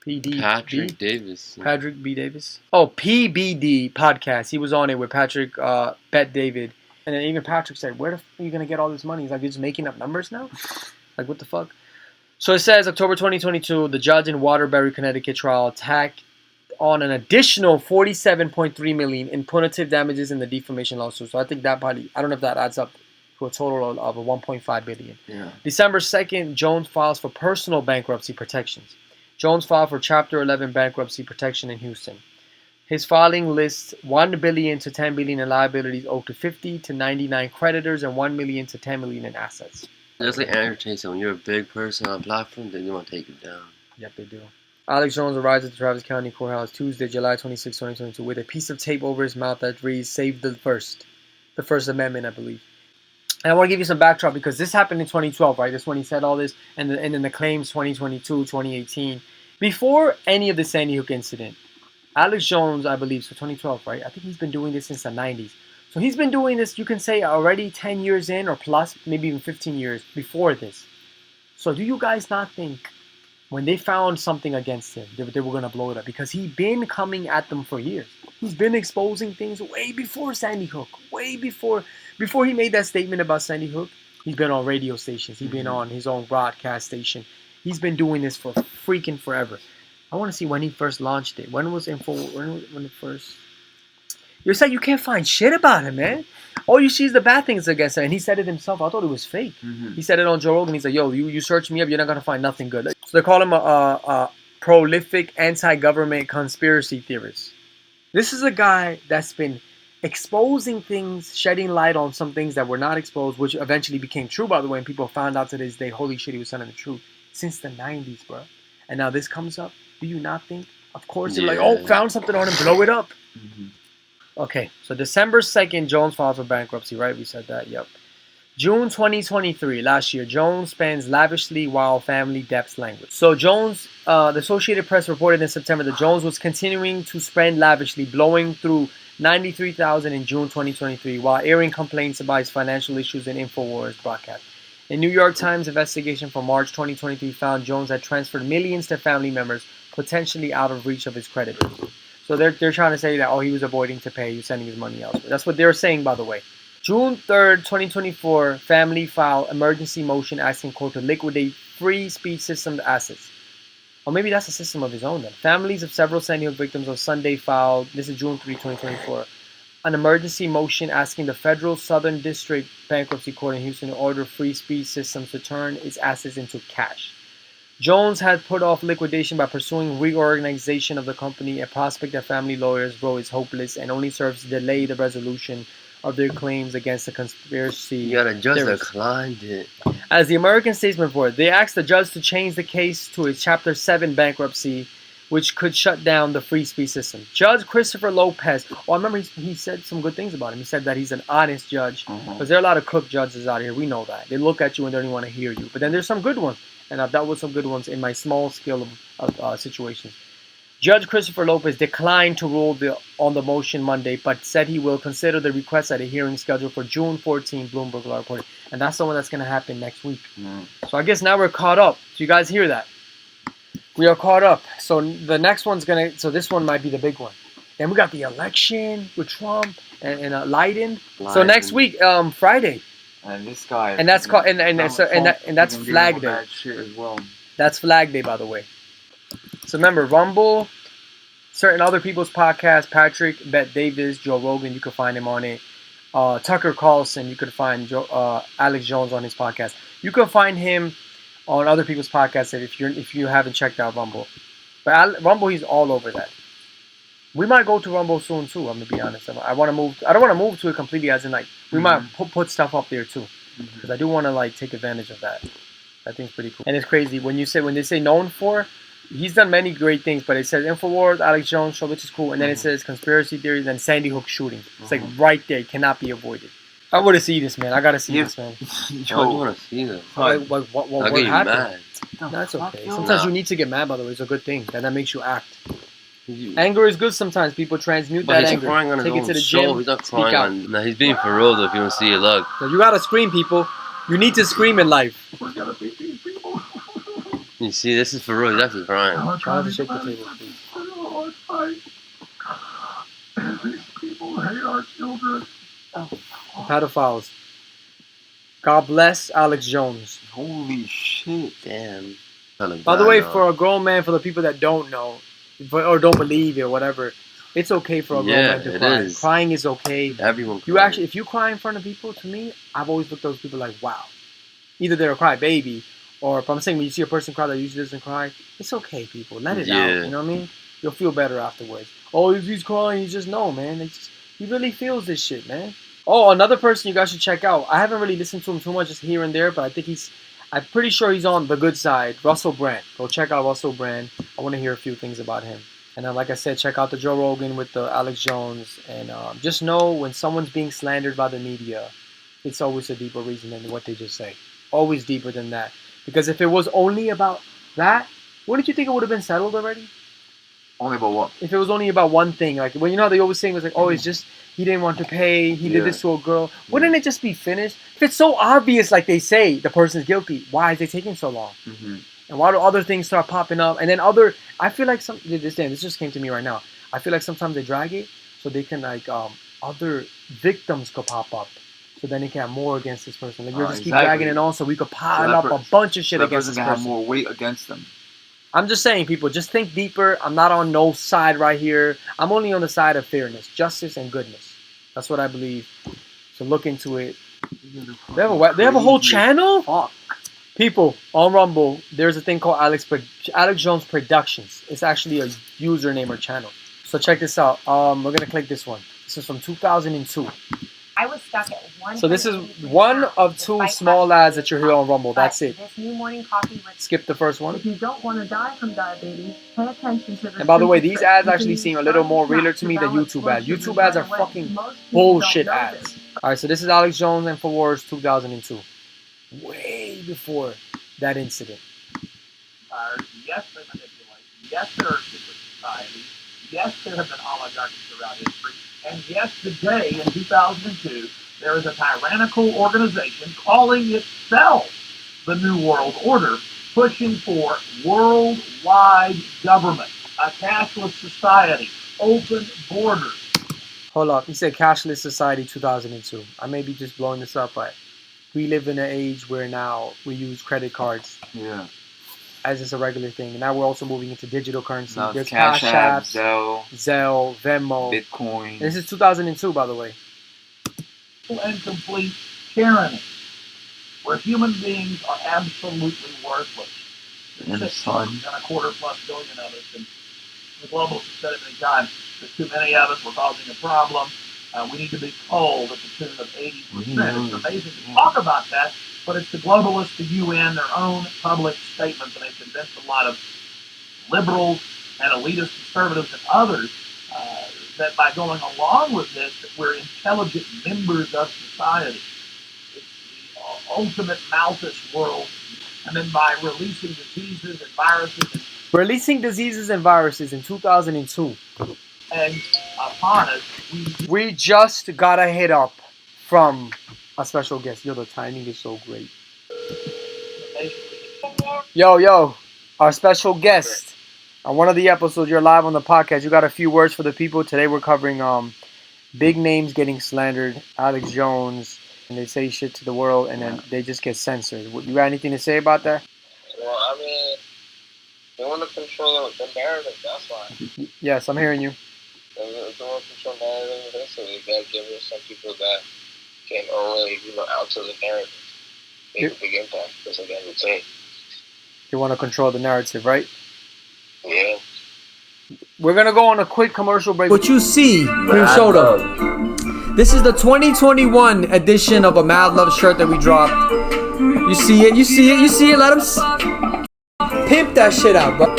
PDP. Patrick Davis. Patrick B. Davis. Oh, PBD podcast. He was on it with Patrick Bet David. And then even Patrick said, where the fuck are you going to get all this money? He's like, you're just making up numbers now? Like, what the fuck? So it says, October 2022, the judge in Waterbury, Connecticut trial tacked on an additional $47.3 million in punitive damages in the defamation lawsuit. So I think that probably, I don't know if that adds up to a total of $1.5 billion. Yeah. December 2nd, Jones files for personal bankruptcy protections. Jones filed for Chapter 11 bankruptcy protection in Houston. His filing lists $1 billion to $10 billion in liabilities owed to 50 to 99 creditors and $1 million to $10 million in assets. Just like Andrew Tate said, when you're a big person on a platform, then they want to take you down. Yep, they do. Alex Jones arrives at the Travis County Courthouse Tuesday, July 26, 2022, with a piece of tape over his mouth that reads, "Save the First." The First Amendment, I believe. And I want to give you some backdrop because this happened in 2012, right? That's when he said all this, and then the claims 2022, 2018. Before any of the Sandy Hook incident, Alex Jones, I believe, so 2012, right? I think he's been doing this since the 90s. So he's been doing this, you can say, already 10 years in or plus, maybe even 15 years before this. So do you guys not think when they found something against him, they were going to blow it up? Because he'd been coming at them for years. He's been exposing things way before Sandy Hook, way before he made that statement about Sandy Hook. He's been on radio stations. He's been on his own broadcast station. He's been doing this for freaking forever. I want to see when he first launched it. When was when it first... You're saying you can't find shit about him, man. All you see is the bad things against him. And he said it himself. I thought it was fake. He said it on Joe Rogan. He's like, yo, you search me up, you're not going to find nothing good. So they call him a prolific anti-government conspiracy theorist. This is a guy that's been exposing things, shedding light on some things that were not exposed, which eventually became true, by the way, and people found out to this day, holy shit, he was telling the truth, since the 90s, bro. And now this comes up. Do you not think? Of course, they're like, oh, found something on him, blow it up. Okay, so December 2nd, Jones filed for bankruptcy, right? We said that, yep. June 2023, last year, Jones spends lavishly while family debts languish. So Jones, the Associated Press reported in September that Jones was continuing to spend lavishly, blowing through $93,000 in June 2023, while airing complaints about his financial issues in InfoWars broadcast. A New York Times investigation from March 2023 found Jones had transferred millions to family members, potentially out of reach of his creditors. So they're trying to say that, oh, he was avoiding to pay, he was sending his money elsewhere. That's what they're saying, by the way. June 3rd, 2024, family filed emergency motion asking court to liquidate free speech system assets. Or maybe that's a system of his own then. Families of several Sandy Hook victims on Sunday filed, this is June 3, 2024, an emergency motion asking the Federal Southern District Bankruptcy Court in Houston to order free speech systems to turn its assets into cash. Jones had put off liquidation by pursuing reorganization of the company, a prospect that family lawyers wrote is hopeless and only serves to delay the resolution of their claims against the conspiracy. You gotta judge declined it. As the American Statesman reported, they asked the judge to change the case to a Chapter 7 bankruptcy, which could shut down the free speech system. Judge Christopher Lopez, I remember he said some good things about him. He said that he's an honest judge, because there are a lot of crook judges out here. We know that. They look at you and they don't want to hear you. But then there's some good ones, and I've dealt with some good ones in my small scale of situations. Judge Christopher Lopez declined to rule on the motion Monday, but said he will consider the request at a hearing scheduled for June 14, Bloomberg Law reported. And that's the one that's going to happen next week. So I guess now we're caught up. Do you guys hear that? We are caught up. So the next one's going to... So this one might be the big one. Then we got the election with Trump and Leiden. So next week, Friday. And this guy... And that's called... And that's Flag Day. As well. That's Flag Day, by the way. So remember, Rumble, certain other people's podcasts, Patrick, Bet Davis, Joe Rogan, you can find him on it. Tucker Carlson, you could find Alex Jones on his podcast. You can find him on other people's podcasts if you haven't checked out Rumble. But Rumble, he's all over that. We might go to Rumble soon too. I'm gonna be honest. I want to move. I don't want to move to it completely. As in, like, we might put stuff up there too, because I do want to like take advantage of that. I think it's pretty cool. And it's crazy when they say known for. he's done many great things, but it says Infowars, Alex Jones show, which is cool, and then it says conspiracy theories, and Sandy Hook shooting. It's like right there, it cannot be avoided. I want to see this, man. I gotta see this, man. Yo, I want to see this. Like, what I'll get you happened? mad. That's okay. Sometimes you need to get mad, by the way. It's a good thing. That makes you act. Anger is good sometimes. People transmute that anger. Take it to the gym. He's not crying on. Nah, he's being for real though. If you don't see it, look. So you gotta scream, people. You need to scream in life. You see, this is for real. He's actually crying. Try to shake the table, please. These people hate our children. Pedophiles. God bless Alex Jones. Holy shit. Damn. By the way, for a grown man, for the people that don't know, or don't believe it or whatever, it's okay for a grown man to cry. Is. Crying is okay. Everyone You actually, if you cry in front of people, to me, I've always looked at those people like, wow. Either they're a cry baby, or if I'm saying when you see a person cry that usually doesn't cry, it's okay, people. Let it out. You know what I mean? You'll feel better afterwards. Oh, if he's crying, you just know, man. He really feels this shit, man. Oh, another person you guys should check out. I haven't really listened to him too much, just here and there, but I think I'm pretty sure he's on the good side. Russell Brand. Go check out Russell Brand. I want to hear a few things about him. And then, like I said, check out the Joe Rogan with the Alex Jones. And just know when someone's being slandered by the media, it's always a deeper reason than what they just say. Always deeper than that. Because if it was only about that, wouldn't you think it would have been settled already? Only about what? If it was only about one thing. Like, when you know how they always saying was like, oh, it's just he didn't want to pay, he did this to a girl. Wouldn't it just be finished? If it's so obvious, like they say, the person's guilty, why is it taking so long? And why do other things start popping up? And then I feel like this just came to me right now. I feel like sometimes they drag it so they can, like, other victims could pop up. So then they can have more against this person. Like, you just keep dragging it on so we could pile up a bunch of shit against this person. Have more weight against them. I'm just saying, people, just think deeper. I'm not on no side right here. I'm only on the side of fairness, justice, and goodness. That's what I believe. So look into it. They have a whole channel? Fuck. People, on Rumble, there's a thing called Alex Jones Productions. It's actually a username or channel. So check this out. We're going to click this one. This is from 2002. I was stuck at one. So this is one of two small ads that you're here on Rumble. That's it. This new morning coffee. Skip the first one. If you don't want to die from diabetes, pay attention to the. And by the way, these ads actually seem a little more realer to me than YouTube ads. YouTube ads are fucking bullshit ads. All right, so this is Alex Jones Infowars 2002. Way before that incident. Yes, they manipulate. Yes, there are secret societies. Yes, there have been oligarchies throughout history. And yes, today, in 2002, there is a tyrannical organization calling itself the New World Order, pushing for worldwide government, a cashless society, open borders. Hold up. He said cashless society 2002. I may be just blowing this up, but we live in an age where now we use credit cards. Yeah. As it's a regular thing. And now we're also moving into digital currency. Now There's Cash App, Zelle, Venmo. Bitcoin. And this is 2002, by the way. And complete tyranny, where human beings are absolutely worthless. And There's fun. and a quarter plus billion of us, and the globalists have said it many times. There's too many of us. We're causing a problem. We need to be culled at the tune of 80%. It's amazing to talk about that, but it's the globalists, the UN, their own public statements, and they've convinced a lot of liberals and elitist conservatives and others that by going along with this, that we're intelligent members of society. It's the ultimate Malthus world. And then by releasing diseases and viruses. Releasing diseases and viruses in 2002. And upon us, we just got a hit up from a special guest. Yo, the timing is so great. Yo, our special guest on one of the episodes. You're live on the podcast. You got a few words for the people. Today we're covering big names getting slandered. Alex Jones, and they say shit to the world, and then they just get censored. You got anything to say about that? Well, I mean, they want to control the narrative. That's why. Yes, I'm hearing you. They want to control the narrative, so they gotta give it some people that can only, alter the narrative. Make a big impact, because like I would say. You want to control the narrative, right? Yeah. We're going to go on a quick commercial break. What you see, Cream Soda. This is the 2021 edition of a Mad Love shirt that we dropped. You see it? Let them pimp that shit out, bro.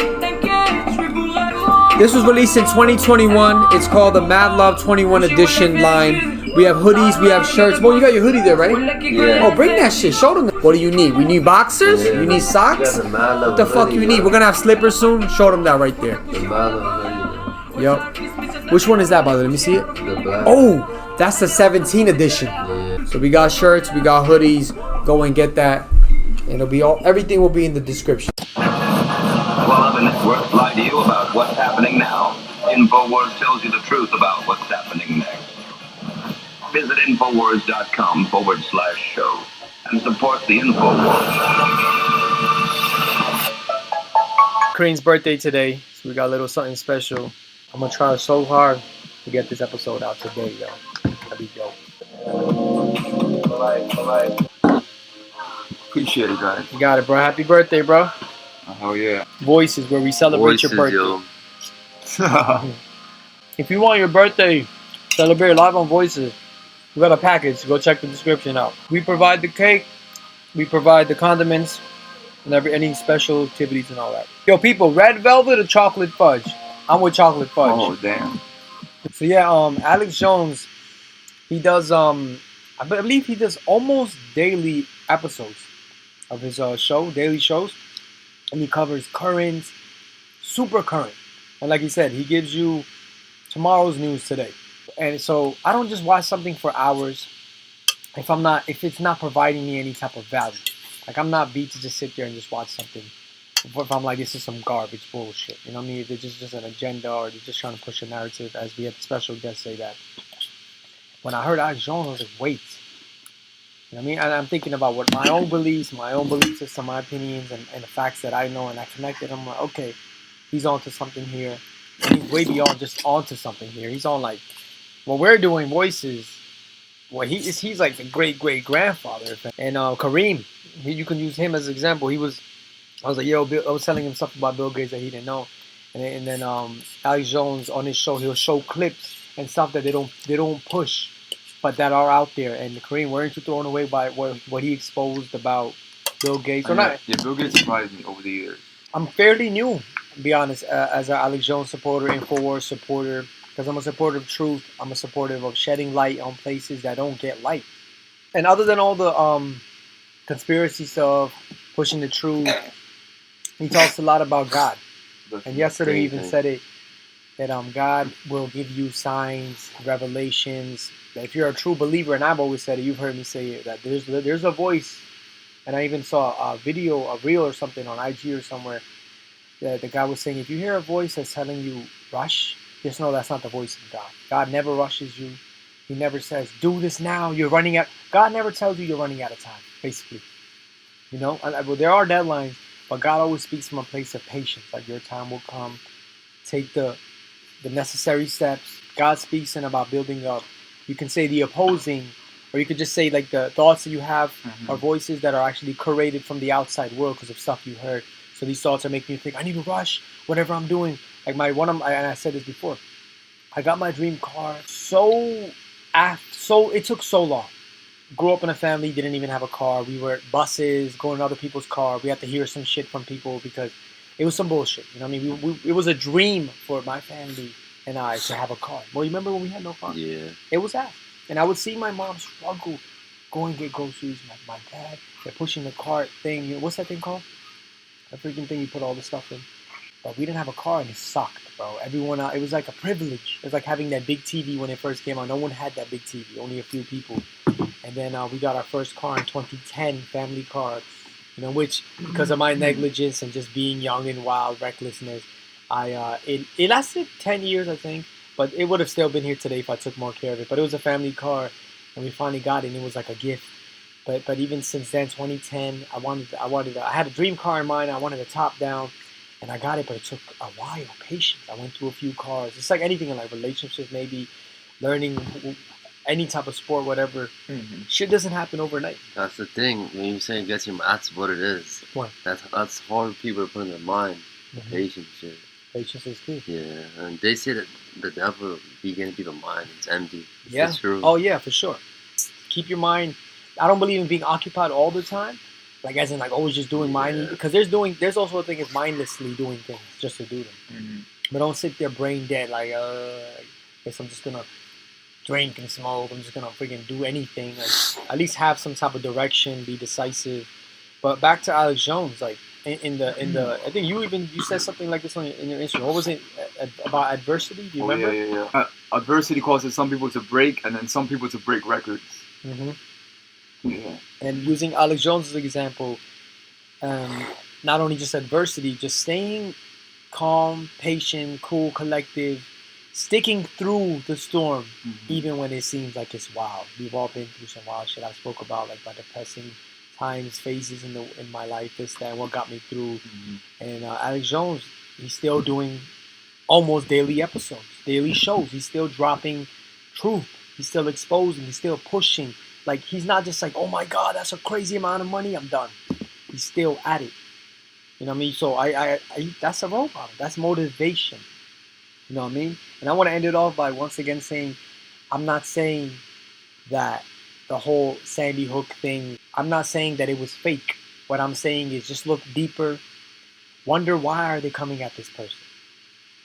This was released in 2021. It's called the MadLove 21 edition line. We have hoodies, we have shirts. Well, you got your hoodie there, right? Yeah. Oh, bring that shit. Show them. What do you need? We need boxers? Yeah. You need socks? Yeah, the MadLove What the fuck you hoodie, need? bro. We're gonna have slippers soon. Show them that right there. The MadLove hoodie, Yep. Which one is that, by the way? Let me see it. the black. Oh, that's the 17 edition. Yeah. So we got shirts, we got hoodies. Go and get that. It'll be all. Everything will be in the description. Well, other networks lie to you about what's happening now. InfoWars tells you the truth about what's happening next. Visit Infowars.com/show and support the InfoWars. Kareem's birthday today, so we got a little something special. I'm gonna try so hard to get this episode out today, yo. That'd be dope. Bye. Appreciate it, guys. You got it, bro. Happy birthday, bro. Oh yeah. Voices, where we celebrate your birthday. Yo. If you want your birthday celebrate live on Voices, we got a package. Go check the description out. We provide the cake, we provide the condiments, and any special activities and all that. Yo, people, red velvet or chocolate fudge? I'm with chocolate fudge. Oh damn. So yeah, Alex Jones, he does I believe he does almost daily episodes of his show, daily shows, and he covers current, super current, and like he said, he gives you tomorrow's news today. And so I don't just watch something for hours if it's not providing me any type of value. Like, I'm not beat to just sit there and just watch something if I'm like, this is some garbage bullshit. You know what I mean? If it's just an agenda, or they're just trying to push a narrative, as we had special guests say that. When I heard Alex Jones, I was like, wait. You know what I mean? And I'm thinking about what my own belief system, my opinions, and the facts that I know, and I connected. I'm like, okay, he's onto something here. And he's way beyond just onto something here. He's on, like, what we're doing, Voices. Well, he's like the great-great-grandfather. And Kareem, you can use him as an example. I was like, yo, I was telling him stuff about Bill Gates that he didn't know. And then Alex Jones, on his show, he'll show clips and stuff that they don't push, but that are out there. And Kareem, weren't you thrown away by what he exposed about Bill Gates? Or not? Yeah, Bill Gates surprised me over the years. I'm fairly new, to be honest, as an Alex Jones supporter, InfoWars supporter, because I'm a supporter of truth. I'm a supporter of shedding light on places that don't get light. And other than all the conspiracy stuff, pushing the truth, he talks a lot about God. And yesterday he even said it, that God will give you signs, revelations. That if you're a true believer, and I've always said it, you've heard me say it, that there's a voice. And I even saw a video, a reel or something on IG or somewhere, that the guy was saying, if you hear a voice that's telling you rush, just know that's not the voice of God. God never rushes you. He never says, do this now, you're running out. God never tells you you're running out of time, basically. You know, well, there are deadlines, but God always speaks from a place of patience. Like, your time will come. Take the necessary steps. God speaks in about building up. You can say the opposing, or you could just say, like, the thoughts that you have are voices that are actually curated from the outside world because of stuff you heard. So these thoughts are making you think, I need to rush whatever I'm doing. Like and I said this before, I got my dream car it took so long. Grew up in a family, didn't even have a car. We were at buses, going in other people's car. We had to hear some shit from people because it was some bullshit. You know what I mean? It was a dream for my family and I to have a car. Well, you remember when we had no car? Yeah. It was that. And I would see my mom struggle, go and get groceries. My dad, they're pushing the cart thing. You know, what's that thing called? The freaking thing you put all the stuff in. But we didn't have a car and it sucked, bro. Everyone, it was like a privilege. It was like having that big TV when it first came out. No one had that big TV, only a few people. And then we got our first car in 2010, family car. You know, which, because of my negligence and just being young and wild, recklessness, it lasted 10 years, I think. But it would have still been here today if I took more care of it. But it was a family car, and we finally got it, and it was like a gift. But even since then, 2010, I had a dream car in mind. I wanted a top down, and I got it, but it took a while, patience. I went through a few cars. It's like anything in life, relationships, maybe learning any type of sport, whatever. Shit doesn't happen overnight. That's the thing. When you say get your, that's what it is. What? That's hard for people to put in their mind. Patience shit. Patience is key. Yeah, and they say that the devil be getting people's mind. It's empty. Yeah. It's true. Oh yeah, for sure. Keep your mind. I don't believe in being occupied all the time, Like as in like always just doing mindless, because there's also a thing is mindlessly doing things just to do them. Mm-hmm. But don't sit there brain dead like guess I'm just gonna drink and smoke. I'm just gonna freaking do anything. Like at least have some type of direction, be decisive. But back to Alex Jones, like in the I think you said something like this in your Instagram. What was it about adversity? Do you remember? Yeah. Adversity causes some people to break, and then some people to break records. Mm-hmm. Yeah. And using Alex Jones as an example, not only just adversity, just staying calm, patient, cool, collective, sticking through the storm, even when it seems like it's wild. We've all been through some wild shit. I spoke about like my depressing times, phases in my life, this, that, what got me through. And Alex Jones, he's still doing almost daily episodes, daily shows. He's still dropping truth. He's still exposing. He's still pushing. Like he's not just like, oh my God, that's a crazy amount of money. I'm done. He's still at it. You know what I mean? So I that's a role model. That's motivation. You know what I mean? And I want to end it off by once again saying, I'm not saying that the whole Sandy Hook thing, I'm not saying that it was fake. What I'm saying is just look deeper. Wonder why are they coming at this person?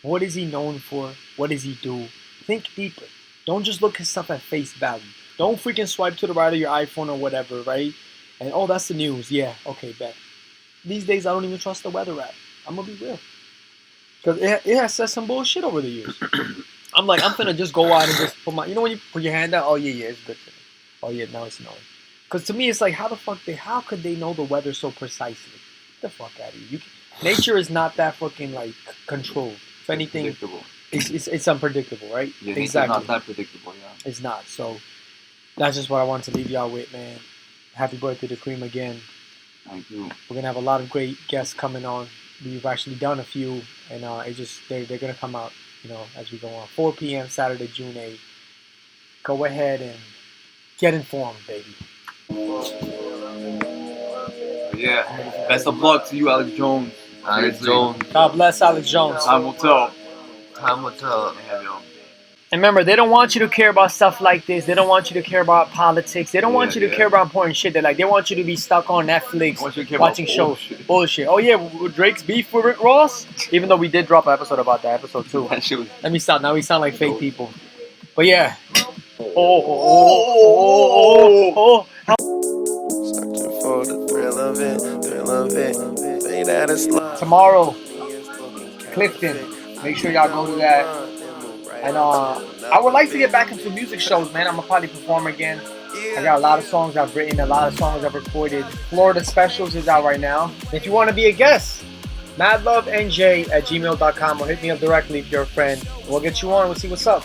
What is he known for? What does he do? Think deeper. Don't just look at stuff at face value. Don't freaking swipe to the right of your iPhone or whatever, right? And oh, that's the news. Yeah, okay, bet. These days I don't even trust the weather app. I'm gonna be real. Because it has said some bullshit over the years. I'm like, I'm finna just go out and just put my, you know when you put your hand out, oh yeah, it's good today. Oh yeah, now it's snowing. Because to me, it's like, how could they know the weather so precisely? Get the fuck out of here. Nature is not that fucking like controlled. If anything, it's unpredictable, right? Yeah, exactly. It's not that predictable, yeah. It's not. So that's just what I wanted to leave y'all with, man. Happy birthday to Kareem again. Thank you. We're gonna have a lot of great guests coming on. We've actually done a few, and they're gonna come out, you know, as we go on. 4 p.m. Saturday, June 8th. Go ahead and get informed, baby. Yeah. Best of luck to you, Alex Jones. Alex Jones. God bless Alex Jones. Time will tell. Time will tell. And remember, they don't want you to care about stuff like this. They don't want you to care about politics. They don't want you to care about important shit. They want you to be stuck on Netflix watching shows. Bullshit. Oh yeah, Drake's beef with Rick Ross. Even though we did drop an episode about that episode too. Let me stop. Now we sound like fake people. But yeah. Searching for the thrill of it. Say that it's love. Tomorrow, Clifton. Make sure y'all go to that. And I would like to get back into music shows, man. I'm gonna probably perform again. I got a lot of songs I've written, a lot of songs I've recorded. Florida Specials is out right now. If you want to be a guest, madlovenj@gmail.com or hit me up directly if you're a friend. We'll get you on. We'll see what's up.